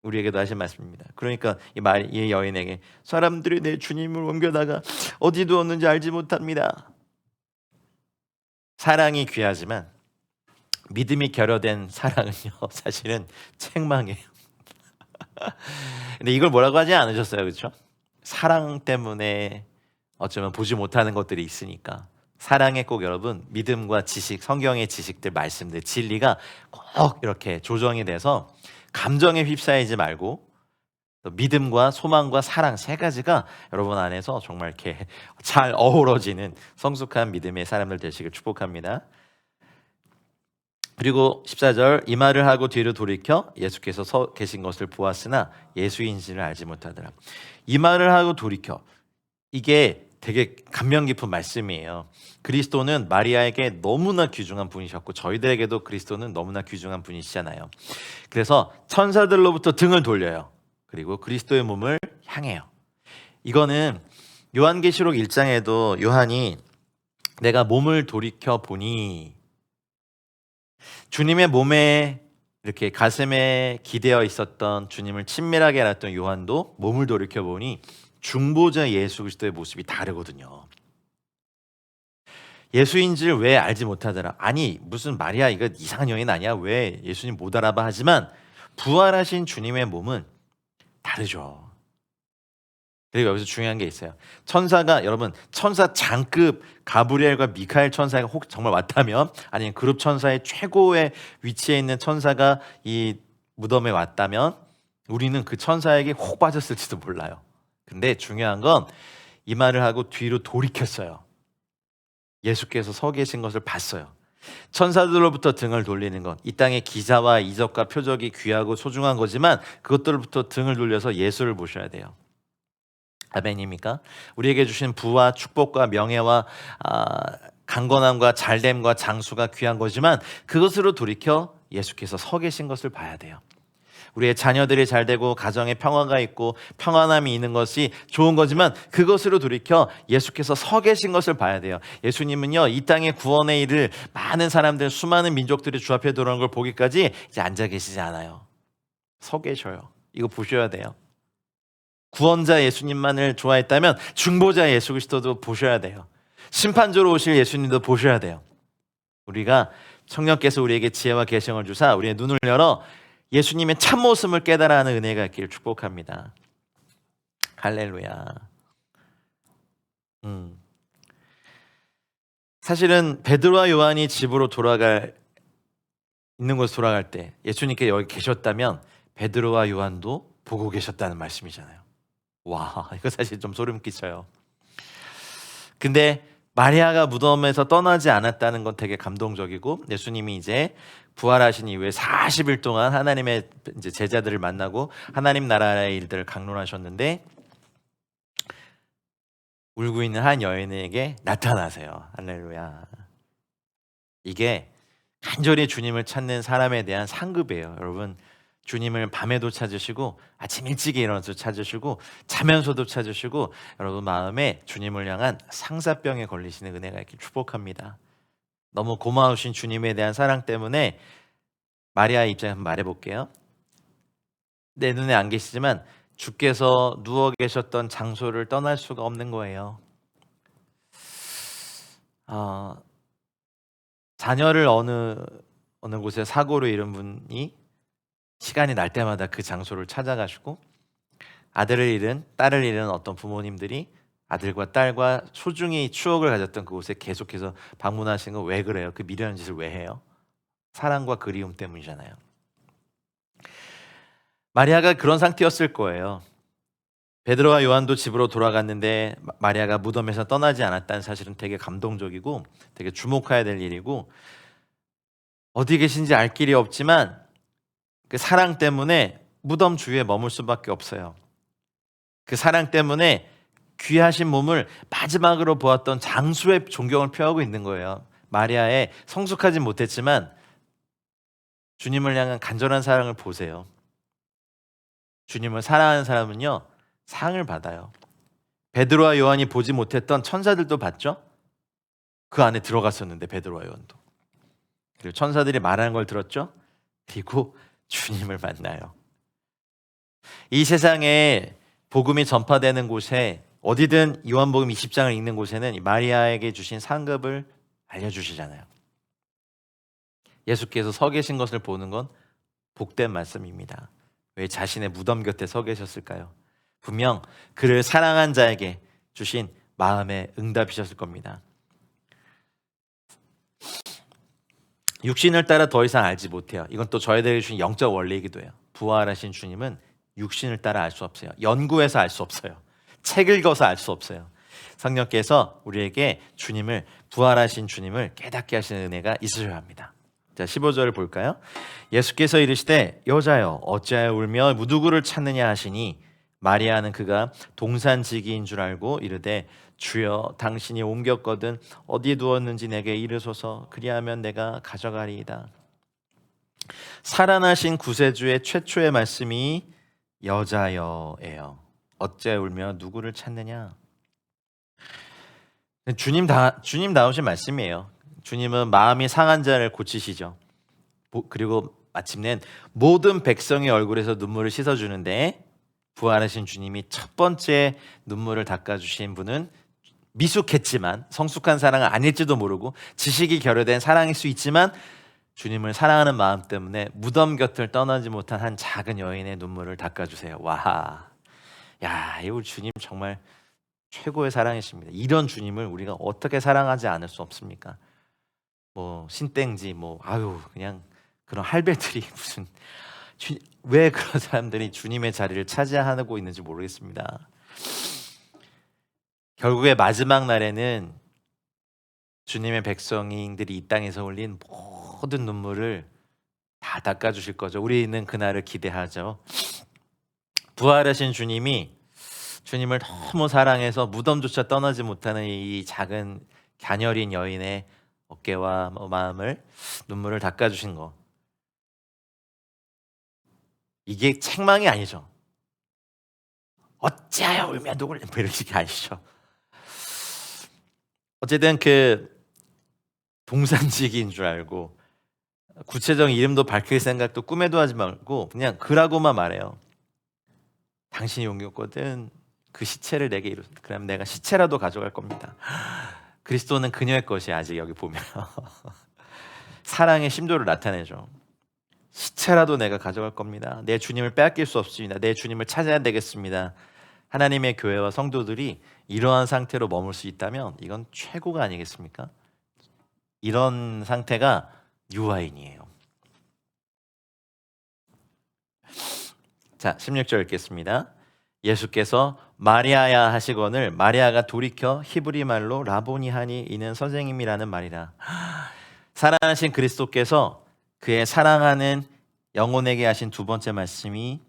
우리에게도 하신 말씀입니다. 그러니까 이 여인에게 사람들이 내 주님을 옮겨다가 어디 두었는지 알지 못합니다. 사랑이 귀하지만 믿음이 결여된 사랑은요 사실은 책망이에요. 근데 이걸 뭐라고 하지 않으셨어요, 그렇죠? 사랑 때문에 어쩌면 보지 못하는 것들이 있으니까. 사랑에 꼭 여러분 믿음과 지식, 성경의 지식들, 말씀들, 진리가 꼭 이렇게 조정이 돼서 감정에 휩싸이지 말고 믿음과 소망과 사랑 세 가지가 여러분 안에서 정말 이렇게 잘 어우러지는 성숙한 믿음의 사람들 되시길 축복합니다. 그리고 14절 이 말을 하고 뒤로 돌이켜 예수께서 서 계신 것을 보았으나 예수인지를 알지 못하더라. 이 말을 하고 돌이켜. 이게 되게 감명 깊은 말씀이에요. 그리스도는 마리아에게 너무나 귀중한 분이셨고 저희들에게도 그리스도는 너무나 귀중한 분이시잖아요. 그래서 천사들로부터 등을 돌려요. 그리고 그리스도의 몸을 향해요. 이거는 요한계시록 1장에도 요한이 내가 몸을 돌이켜 보니 주님의 몸에 이렇게 가슴에 기대어 있었던 주님을 친밀하게 알았던 요한도 몸을 돌이켜 보니 중보자 예수 그리스도의 모습이 다르거든요. 예수인지를 왜 알지 못하더라. 아니 무슨 마리아 이거 이상한 여인 아니야? 왜 예수님 못 알아봐? 하지만 부활하신 주님의 몸은 다르죠. 그리고 여기서 중요한 게 있어요. 천사가 여러분 천사 장급 가브리엘과 미카엘 천사가 혹 정말 왔다면 아니면 그룹 천사의 최고의 위치에 있는 천사가 이 무덤에 왔다면 우리는 그 천사에게 혹 빠졌을지도 몰라요. 근데 중요한 건 이 말을 하고 뒤로 돌이켰어요. 예수께서 서 계신 것을 봤어요. 천사들로부터 등을 돌리는 것, 이 땅의 기사와 이적과 표적이 귀하고 소중한 거지만 그것들로부터 등을 돌려서 예수를 보셔야 돼요. 아멘입니까? 우리에게 주신 부와 축복과 명예와 강건함과 잘됨과 장수가 귀한 거지만 그것으로 돌이켜 예수께서 서 계신 것을 봐야 돼요. 우리의 자녀들이 잘되고 가정에 평화가 있고 평안함이 있는 것이 좋은 거지만 그것으로 돌이켜 예수께서 서 계신 것을 봐야 돼요. 예수님은요 이 땅의 구원의 일을 많은 사람들 수많은 민족들이 주 앞에 들어오는 걸 보기까지 이제 앉아 계시지 않아요. 서 계셔요. 이거 보셔야 돼요. 구원자 예수님만을 좋아했다면 중보자 예수 그리스도도 보셔야 돼요. 심판조로 오실 예수님도 보셔야 돼요. 우리가 성령께서 우리에게 지혜와 계시를 주사 우리의 눈을 열어 예수님의 참모습을 깨달아 하는 은혜가 있기를 축복합니다. 할렐루야. 사실은 베드로와 요한이 집으로 있는 곳으로 돌아갈 때 예수님께 여기 계셨다면 베드로와 요한도 보고 계셨다는 말씀이잖아요. 와, 이거 사실 좀 소름 끼쳐요. 근데 마리아가 무덤에서 떠나지 않았다는 건 되게 감동적이고 예수님이 이제 부활하신 이후에 40일 동안 하나님의 이제 제자들을 만나고 하나님 나라의 일들을 강론하셨는데 울고 있는 한 여인에게 나타나세요. 할렐루야. 이게 간절히 주님을 찾는 사람에 대한 상급이에요. 여러분, 주님을 밤에도 찾으시고 아침 일찍 일어나서 찾으시고 자면서도 찾으시고 여러분 마음에 주님을 향한 상사병에 걸리시는 은혜가 이렇게 축복합니다. 너무 고마우신 주님에 대한 사랑 때문에 마리아의 입장에 한번 말해볼게요. 내 눈에 안 계시지만 주께서 누워 계셨던 장소를 떠날 수가 없는 거예요. 자녀를 어느 곳에 사고로 잃은 분이 시간이 날 때마다 그 장소를 찾아가시고, 아들을 잃은, 딸을 잃은 어떤 부모님들이 아들과 딸과 소중히 추억을 가졌던 그곳에 계속해서 방문하시는 거 왜 그래요? 그 미련한 짓을 왜 해요? 사랑과 그리움 때문이잖아요. 마리아가 그런 상태였을 거예요. 베드로와 요한도 집으로 돌아갔는데 마리아가 무덤에서 떠나지 않았다는 사실은 되게 감동적이고 되게 주목해야 될 일이고, 어디 계신지 알 길이 없지만 그 사랑 때문에 무덤 주위에 머물 수밖에 없어요. 그 사랑 때문에 귀하신 몸을 마지막으로 보았던 장수의 존경을 표하고 있는 거예요. 마리아의 성숙하진 못했지만 주님을 향한 간절한 사랑을 보세요. 주님을 사랑하는 사람은요, 상을 받아요. 베드로와 요한이 보지 못했던 천사들도 봤죠? 그 안에 들어갔었는데 베드로와 요한도. 그리고 천사들이 말하는 걸 들었죠? 그리고 주님을 만나요. 이 세상에 복음이 전파되는 곳에 어디든 요한복음 20장을 읽는 곳에는 마리아에게 주신 상급을 알려주시잖아요. 예수께서 서 계신 것을 보는 건 복된 말씀입니다. 왜 자신의 무덤 곁에 서 계셨을까요? 분명 그를 사랑한 자에게 주신 마음의 응답이셨을 겁니다. 육신을 따라 더 이상 알지 못해요. 이건 또 저희들에게 주신 영적 원리이기도 해요. 부활하신 주님은 육신을 따라 알 수 없어요. 연구해서 알 수 없어요. 책 읽어서 알 수 없어요. 성령께서 우리에게 주님을, 부활하신 주님을 깨닫게 하시는 은혜가 있으셔야 합니다. 자, 15절을 볼까요? 예수께서 이르시되 여자여 어찌하여 울며 누구를 찾느냐 하시니 마리아는 그가 동산지기인 줄 알고 이르되 주여 당신이 옮겼거든 어디에 두었는지 내게 이르소서 그리하면 내가 가져가리이다. 살아나신 구세주의 최초의 말씀이 여자여예요. 어째 울며 누구를 찾느냐? 주님다우신 말씀이에요. 주님은 마음이 상한 자를 고치시죠. 그리고 마침내 모든 백성의 얼굴에서 눈물을 씻어주는데, 부활하신 주님이 첫 번째 눈물을 닦아주신 분은 미숙했지만 성숙한 사랑은 아닐지도 모르고 지식이 결여된 사랑일 수 있지만 주님을 사랑하는 마음 때문에 무덤 곁을 떠나지 못한 한 작은 여인의 눈물을 닦아주세요. 와, 야, 이 우리 주님 정말 최고의 사랑이십니다. 이런 주님을 우리가 어떻게 사랑하지 않을 수 없습니까? 뭐 신땡지 그냥 그런 할배들이 무슨 왜 그런 사람들이 주님의 자리를 차지하고 있는지 모르겠습니다. 결국에 마지막 날에는 주님의 백성들이 이 땅에서 흘린 모든 눈물을 다 닦아주실 거죠. 우리는 그날을 기대하죠. 부활하신 주님을 너무 사랑해서 무덤조차 떠나지 못하는 이 작은 갸녀린 여인의 어깨와 마음을, 눈물을 닦아주신 거, 이게 책망이 아니죠. 어찌하여 울며 누구를 이런 식이 아니죠. 어쨌든 그 동산지기인 줄 알고 구체적인 이름도 밝힐 생각도 꿈에도 하지 말고 그냥 그라고만 말해요. 당신이 옮겼거든 그 시체를 내게 이루. 그럼 내가 시체라도 가져갈 겁니다. 그리스도는 그녀의 것이 아직 여기 보면 사랑의 심도를 나타내죠. 시체라도 내가 가져갈 겁니다. 내 주님을 빼앗길 수 없습니다. 내 주님을 찾아야 되겠습니다. 하나님의 교회와 성도들이 이러한 상태로 머물 수 있다면 이건 최고가 아니겠습니까? 이런 상태가 유아인이에요. 자, 16절 읽겠습니다. 예수께서 마리아야 하시거늘 마리아가 돌이켜 히브리 말로 라보니 하니 이는 선생님이라는 말이라. 살아나신 그리스도께서 그의 사랑하는 영혼에게 하신 두 번째 말씀이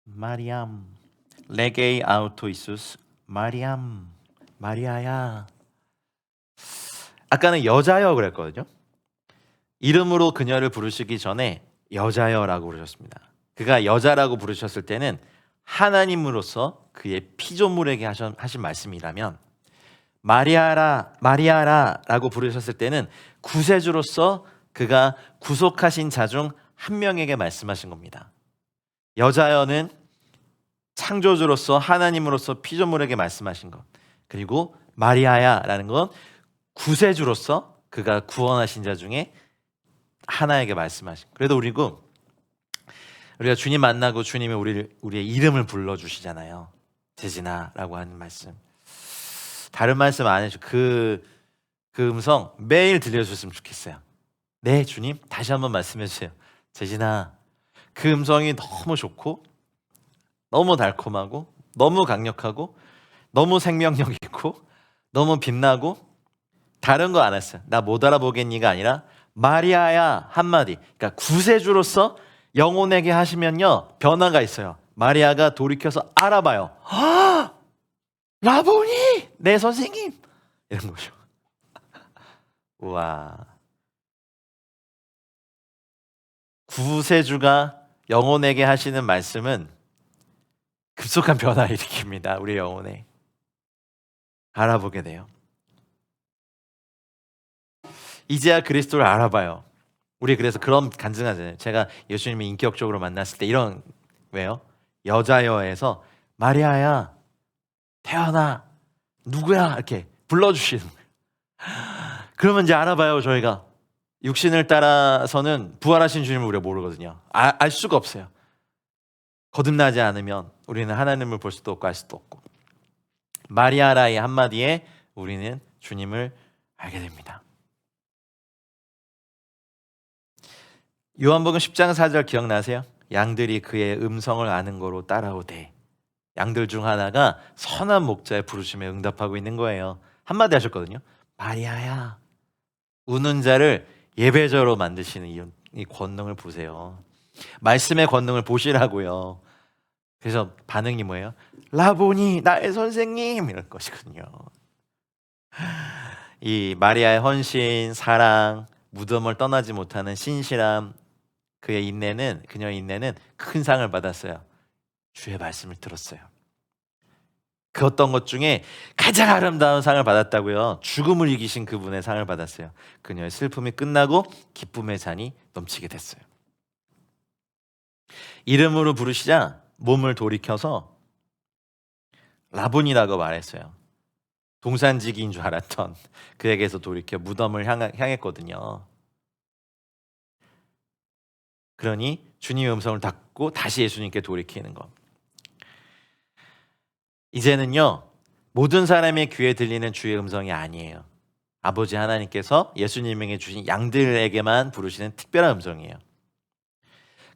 마리암 레게이 아우토 이수스 마리아야. 아까는 여자여 그랬거든요. 이름으로 그녀를 부르시기 전에 여자여라고 부르셨습니다. 그가 여자라고 부르셨을 때는 하나님으로서 그의 피조물에게 하신 말씀이라면, 마리아라라고 부르셨을 때는 구세주로서 그가 구속하신 자 중 한 명에게 말씀하신 겁니다. 여자여는 창조주로서 하나님으로서 피조물에게 말씀하신 것, 그리고 마리아야라는 건 구세주로서 그가 구원하신 자 중에 하나에게 말씀하신 것. 그래도 우리가 주님 만나고 주님이 우리의 이름을 불러주시잖아요. 재진아라고 하는 말씀. 다른 말씀 안 해줘. 그 음성 매일 들려줬으면 좋겠어요. 네, 주님, 다시 한번 말씀해 주세요. 재진아. 그 음성이 너무 좋고 너무 달콤하고 너무 강력하고 너무 생명력 있고 너무 빛나고 다른 거 안 했어요. 나 못 알아보겠니가 아니라 마리아야 한마디. 그러니까 구세주로서 영혼에게 하시면요 변화가 있어요. 마리아가 돌이켜서 알아봐요. 라보니, 내 선생님, 이런 거죠. 우와. 구세주가 영혼에게 하시는 말씀은 급속한 변화를 일으킵니다. 우리 영혼에. 알아보게 돼요. 이제야 그리스도를 알아봐요. 우리 그래서 그런 간증하잖아요. 제가 예수님을 인격적으로 만났을 때 이런, 왜요? 여자여에서 마리아야, 태어나, 누구야, 이렇게 불러주시는 거예요. 그러면 이제 알아봐요. 저희가 육신을 따라서는 부활하신 주님을 우리가 모르거든요. 알 수가 없어요. 거듭나지 않으면 우리는 하나님을 볼 수도 없고 알 수도 없고, 마리아라의 한마디에 우리는 주님을 알게 됩니다. 요한복음 10장 4절 기억나세요? 양들이 그의 음성을 아는 거로 따라오되. 양들 중 하나가 선한 목자의 부르심에 응답하고 있는 거예요. 한마디 하셨거든요. 마리아야. 우는 자를 예배자로 만드시는 이 권능을 보세요. 말씀의 권능을 보시라고요. 그래서 반응이 뭐예요? 라보니, 나의 선생님, 이럴 것이거든요. 이 마리아의 헌신, 사랑, 무덤을 떠나지 못하는 신실함, 그녀의 인내는 큰 상을 받았어요. 주의 말씀을 들었어요. 그 어떤 것 중에 가장 아름다운 상을 받았다고요. 죽음을 이기신 그분의 상을 받았어요. 그녀의 슬픔이 끝나고 기쁨의 잔이 넘치게 됐어요. 이름으로 부르시자 몸을 돌이켜서 라본이라고 말했어요. 동산지기인 줄 알았던 그에게서 돌이켜 무덤을 향했거든요. 그러니 주님의 음성을 듣고 다시 예수님께 돌이키는 것. 이제는요, 모든 사람의 귀에 들리는 주의 음성이 아니에요. 아버지 하나님께서 예수님에게 주신 양들에게만 부르시는 특별한 음성이에요.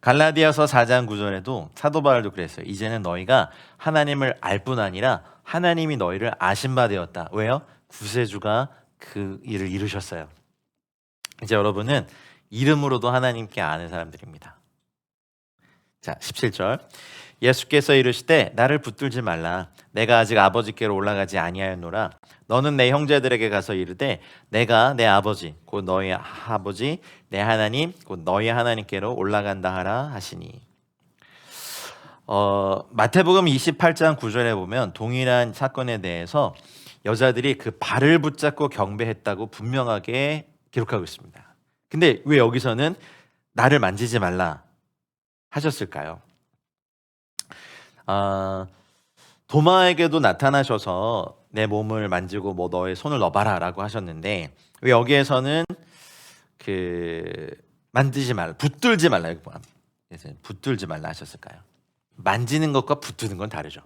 갈라디아서 4장 9절에도 사도 바울도 그랬어요. 이제는 너희가 하나님을 알 뿐 아니라 하나님이 너희를 아신 바 되었다. 왜요? 구세주가 그 일을 이루셨어요. 이제 여러분은 이름으로도 하나님께 아는 사람들입니다. 자, 17절. 예수께서 이르시되 나를 붙들지 말라. 내가 아직 아버지께로 올라가지 아니하였노라. 너는 내 형제들에게 가서 이르되 내가 내 아버지 곧 너희 아버지 내 하나님 곧 너희 하나님께로 올라간다 하라 하시니. 마태복음 28장 9절에 보면 동일한 사건에 대해서 여자들이 그 발을 붙잡고 경배했다고 분명하게 기록하고 있습니다. 근데 왜 여기서는 나를 만지지 말라 하셨을까요? 도마에게도 나타나셔서 내 몸을 만지고 뭐 너의 손을 넣어봐라 라고 하셨는데 왜 여기에서는 만지지 말라, 붙들지 말라, 붙들지 말라 하셨을까요? 만지는 것과 붙드는 건 다르죠.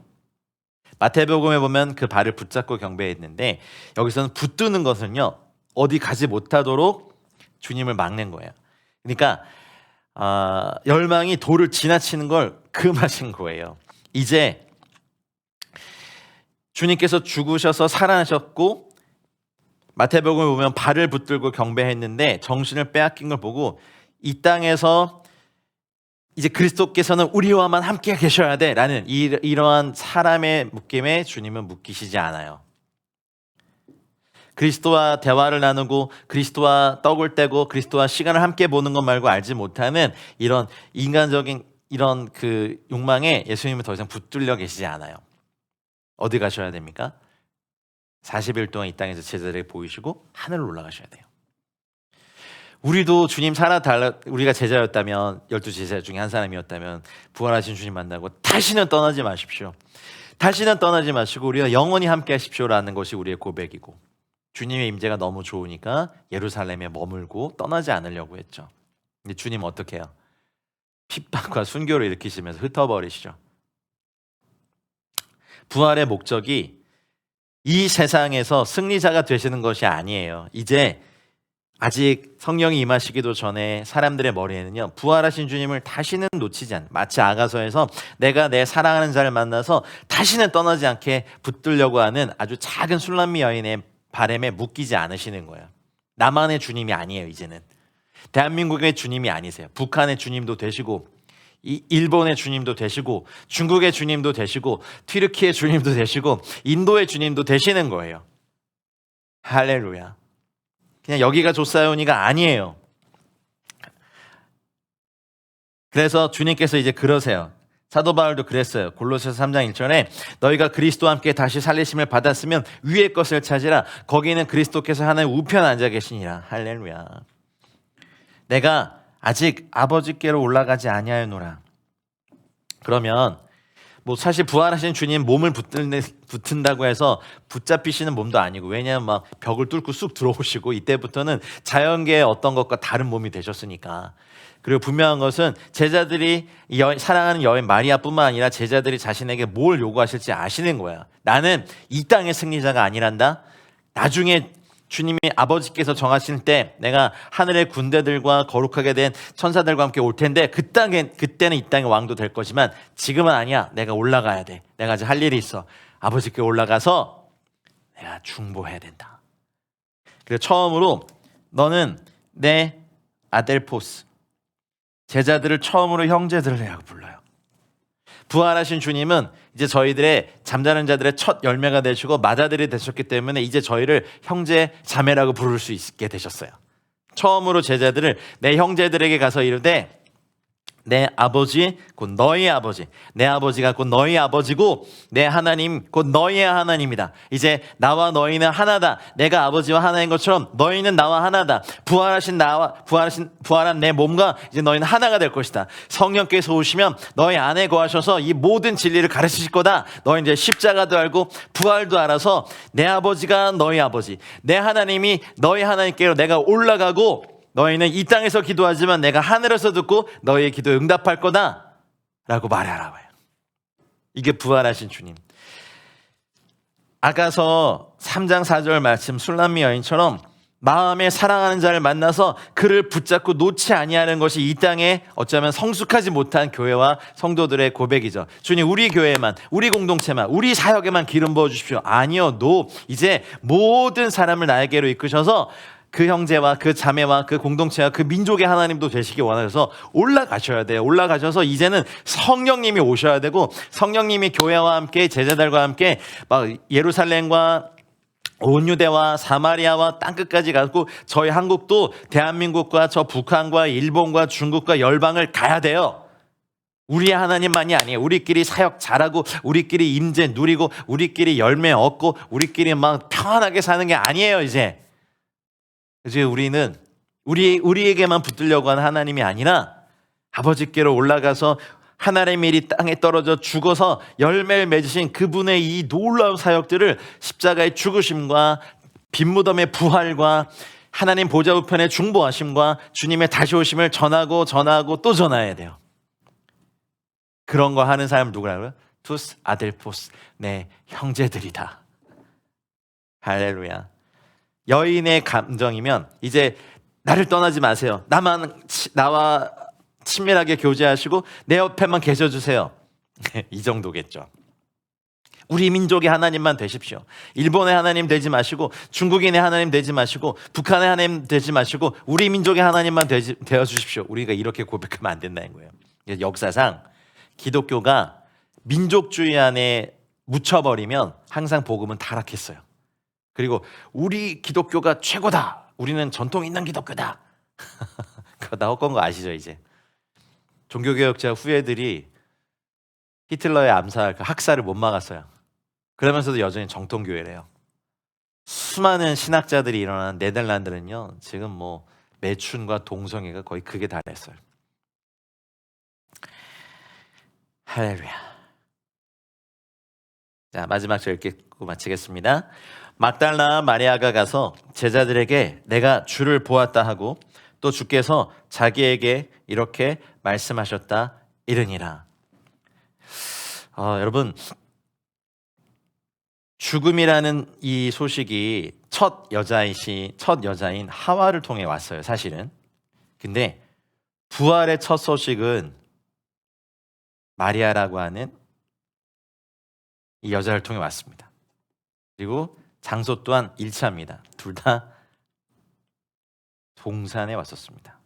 마태복음에 보면 그 발을 붙잡고 경배했는데 여기서는 붙드는 것은요, 어디 가지 못하도록 주님을 막는 거예요. 그러니까 열망이 도를 지나치는 걸 금하신 거예요. 이제 주님께서 죽으셔서 살아나셨고 마태복음에 보면 발을 붙들고 경배했는데 정신을 빼앗긴 걸 보고 이 땅에서 이제 그리스도께서는 우리와만 함께 계셔야 돼라는 이러한 사람의 묶임에 주님은 묶이시지 않아요. 그리스도와 대화를 나누고 그리스도와 떡을 떼고 그리스도와 시간을 함께 보는 것 말고 알지 못하는 이런 인간적인 이런 그 욕망에 예수님은 더 이상 붙들려 계시지 않아요. 어디 가셔야 됩니까? 40일 동안 이 땅에서 제자들에게 보이시고 하늘로 올라가셔야 돼요. 우리도 주님 우리가 제자였다면 12제자 중에 한 사람이었다면 부활하신 주님 만나고 다시는 떠나지 마십시오. 다시는 떠나지 마시고 우리가 영원히 함께 하십시오라는 것이 우리의 고백이고, 주님의 임재가 너무 좋으니까 예루살렘에 머물고 떠나지 않으려고 했죠. 근데 주님 어떻게 해요? 핍박과 순교를 일으키시면서 흩어버리시죠. 부활의 목적이 이 세상에서 승리자가 되시는 것이 아니에요. 이제 아직 성령이 임하시기도 전에 사람들의 머리에는요, 부활하신 주님을 다시는 놓치지 않는, 마치 아가서에서 내가 내 사랑하는 자를 만나서 다시는 떠나지 않게 붙들려고 하는 아주 작은 술람미 여인의 바람에 묶이지 않으시는 거예요. 나만의 주님이 아니에요. 이제는 대한민국의 주님이 아니세요. 북한의 주님도 되시고, 일본의 주님도 되시고, 중국의 주님도 되시고, 튀르키의 주님도 되시고, 인도의 주님도 되시는 거예요. 할렐루야. 그냥 여기가 좋사오니가 아니에요. 그래서 주님께서 이제 그러세요. 사도 바울도 그랬어요. 골로새서 3장 1절에 너희가 그리스도와 함께 다시 살리심을 받았으면 위의 것을 찾으라. 거기는 그리스도께서 하나님 우편 앉아 계시니라. 할렐루야. 내가 아직 아버지께로 올라가지 아니하였노라. 그러면 뭐 사실 부활하신 주님 몸을 붙은다고 해서 붙잡히시는 몸도 아니고, 왜냐하면 막 벽을 뚫고 쑥 들어오시고 이때부터는 자연계의 어떤 것과 다른 몸이 되셨으니까. 그리고 분명한 것은 제자들이 사랑하는 여인 마리아뿐만 아니라 제자들이 자신에게 뭘 요구하실지 아시는 거야. 나는 이 땅의 승리자가 아니란다. 나중에 주님이 아버지께서 정하실 때 내가 하늘의 군대들과 거룩하게 된 천사들과 함께 올 텐데 그때는 이 땅의 왕도 될 거지만 지금은 아니야. 내가 올라가야 돼. 내가 아직 할 일이 있어. 아버지께 올라가서 내가 중보해야 된다. 그래서 처음으로 너는 내 아델포스, 제자들을 처음으로 형제들이라고 불러요. 부활하신 주님은 이제 저희들의 잠자는 자들의 첫 열매가 되시고 맏아들이 되셨기 때문에 이제 저희를 형제 자매라고 부를 수 있게 되셨어요. 처음으로 제자들을 내 형제들에게 가서 이르되 내 아버지 곧 너희 아버지, 내 아버지가 곧 너희 아버지고 내 하나님 곧 너희의 하나님이다. 이제 나와 너희는 하나다. 내가 아버지와 하나인 것처럼 너희는 나와 하나다. 부활한 내 몸과 이제 너희는 하나가 될 것이다. 성령께서 오시면 너희 안에 거하셔서 이 모든 진리를 가르치실 거다. 너희 이제 십자가도 알고 부활도 알아서 내 아버지가 너희 아버지, 내 하나님이 너희 하나님께로 내가 올라가고 너희는 이 땅에서 기도하지만 내가 하늘에서 듣고 너희의 기도에 응답할 거다 라고 말하라고 해요. 이게 부활하신 주님. 아가서 3장 4절 말씀 술람미 여인처럼 마음에 사랑하는 자를 만나서 그를 붙잡고 놓지 아니하는 것이 이 땅에 어쩌면 성숙하지 못한 교회와 성도들의 고백이죠. 주님, 우리 교회만, 우리 공동체만, 우리 사역에만 기름 부어주십시오. 아니요, 이제 모든 사람을 나에게로 이끄셔서 그 형제와 그 자매와 그 공동체와 그 민족의 하나님도 되시기 원하셔서 올라가셔야 돼요. 올라가셔서 이제는 성령님이 오셔야 되고, 성령님이 교회와 함께 제자들과 함께 막 예루살렘과 온 유대와 사마리아와 땅끝까지 가고, 저희 한국도 대한민국과 저 북한과 일본과 중국과 열방을 가야 돼요. 우리의 하나님만이 아니에요. 우리끼리 사역 잘하고 우리끼리 임재 누리고 우리끼리 열매 얻고 우리끼리 막 평안하게 사는 게 아니에요. 이제 우리는 우리에게만 붙들려고 하는 하나님이 아니라 아버지께로 올라가서 하나님의 일이 땅에 떨어져 죽어서 열매를 맺으신 그분의 이 놀라운 사역들을 십자가의 죽으심과 빈무덤의 부활과 하나님 보좌 우편의 중보하심과 주님의 다시 오심을 전하고 또 전해야 돼요. 그런 거 하는 사람 누구라고요? 투스 아델포스, 내 형제들이다. 할렐루야. 여인의 감정이면 이제 나를 떠나지 마세요. 나와 친밀하게 교제하시고 내 옆에만 계셔주세요. 이 정도겠죠. 우리 민족의 하나님만 되십시오. 일본의 하나님 되지 마시고 중국인의 하나님 되지 마시고 북한의 하나님 되지 마시고 우리 민족의 하나님만 되어주십시오. 우리가 이렇게 고백하면 안 된다는 거예요. 역사상 기독교가 민족주의 안에 묻혀버리면 항상 복음은 타락했어요. 그리고 우리 기독교가 최고다. 우리는 전통 있는 기독교다. 그거 다 헛건 거 아시죠 이제? 종교개혁자 후예들이 히틀러의 암살, 그 학살을 못 막았어요. 그러면서도 여전히 정통교회래요. 수많은 신학자들이 일어난 네덜란드는요, 지금 뭐 매춘과 동성애가 거의 극에 달했어요. 할렐루야. 자, 마지막 절 읽고 마치겠습니다. 막달라 마리아가 가서 제자들에게 내가 주를 보았다 하고 또 주께서 자기에게 이렇게 말씀하셨다 이르니라. 여러분, 죽음이라는 이 소식이 첫 여자인 하와를 통해 왔어요, 사실은. 근데 부활의 첫 소식은 마리아라고 하는 이 여자를 통해 왔습니다. 그리고 장소 또한 일치합니다. 둘 다 동산에 왔었습니다.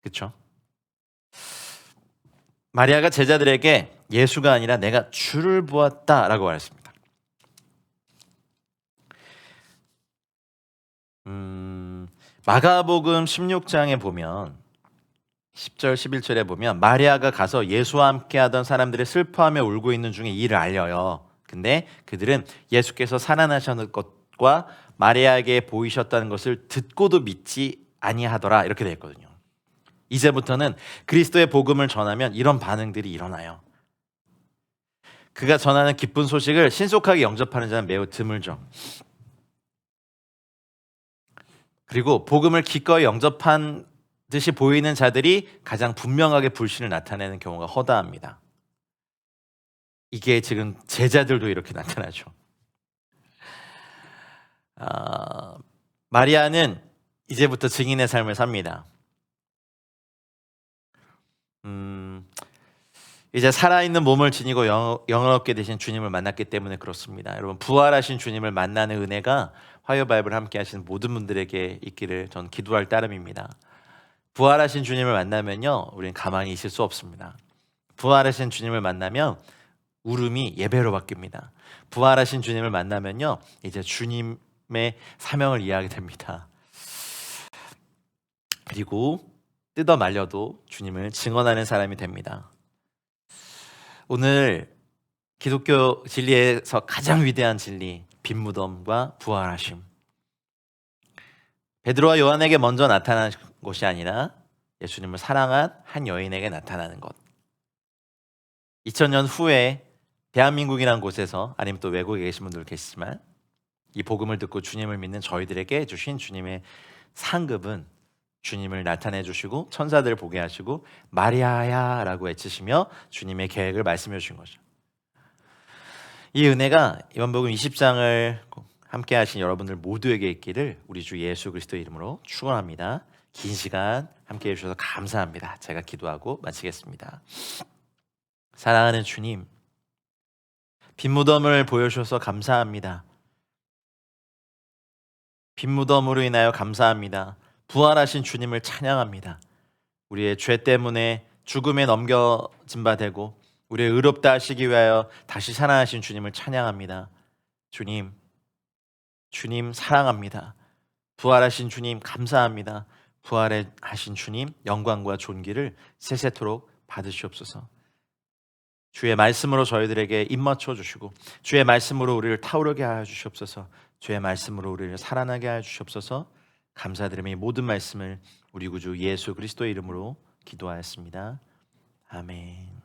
그렇죠? 마리아가 제자들에게 예수가 아니라 내가 주를 보았다라고 말했습니다. 마가복음 16장에 보면 10절 11절에 보면 마리아가 가서 예수와 함께 하던 사람들의 슬퍼하며 울고 있는 중에 이를 알려요. 근데 그들은 예수께서 살아나셨는 것과 마리아에게 보이셨다는 것을 듣고도 믿지 아니하더라 이렇게 되어 있거든요. 이제부터는 그리스도의 복음을 전하면 이런 반응들이 일어나요. 그가 전하는 기쁜 소식을 신속하게 영접하는 자는 매우 드물죠. 그리고 복음을 기꺼이 영접한 듯이 보이는 자들이 가장 분명하게 불신을 나타내는 경우가 허다합니다. 이게 지금 제자들도 이렇게 나타나죠. 마리아는 이제부터 증인의 삶을 삽니다. 이제 살아있는 몸을 지니고 영원롭게 되신 주님을 만났기 때문에 그렇습니다. 여러분, 부활하신 주님을 만나는 은혜가 화요바이블 함께 하시는 모든 분들에게 있기를 전 기도할 따름입니다. 부활하신 주님을 만나면요, 우리는 가만히 있을 수 없습니다. 부활하신 주님을 만나면 울음이 예배로 바뀝니다. 부활하신 주님을 만나면요, 이제 주님의 사명을 이해하게 됩니다. 그리고 뜯어 말려도 주님을 증언하는 사람이 됩니다. 오늘 기독교 진리에서 가장 위대한 진리, 빈무덤과 부활하심. 베드로와 요한에게 먼저 나타난 것이 아니라 예수님을 사랑한 한 여인에게 나타나는 것. 2000년 후에 대한민국이라는 곳에서, 아니면 또 외국에 계신 분들 계시지만, 이 복음을 듣고 주님을 믿는 저희들에게 주신 주님의 상급은 주님을 나타내 주시고 천사들을 보게 하시고 마리아야 라고 외치시며 주님의 계획을 말씀해 주신 거죠. 이 은혜가 요한복음 20장을 함께 하신 여러분들 모두에게 있기를 우리 주 예수 그리스도의 이름으로 축원합니다. 긴 시간 함께 해주셔서 감사합니다. 제가 기도하고 마치겠습니다. 사랑하는 주님, 빈무덤을 보여주셔서 감사합니다. 빈무덤으로 인하여 감사합니다. 부활하신 주님을 찬양합니다. 우리의 죄 때문에 죽음에 넘겨진 바 되고 우리의 의롭다 하시기 위하여 다시 살아나신 주님을 찬양합니다. 주님 사랑합니다. 부활하신 주님 감사합니다. 부활하신 주님 영광과 존귀를 세세토록 받으시옵소서. 주의 말씀으로 저희들에게 입맞춰 주시고 주의 말씀으로 우리를 타오르게 하여 주시옵소서. 주의 말씀으로 우리를 살아나게 하여 주시옵소서. 감사드리며 이 모든 말씀을 우리 구주 예수 그리스도의 이름으로 기도하였습니다. 아멘.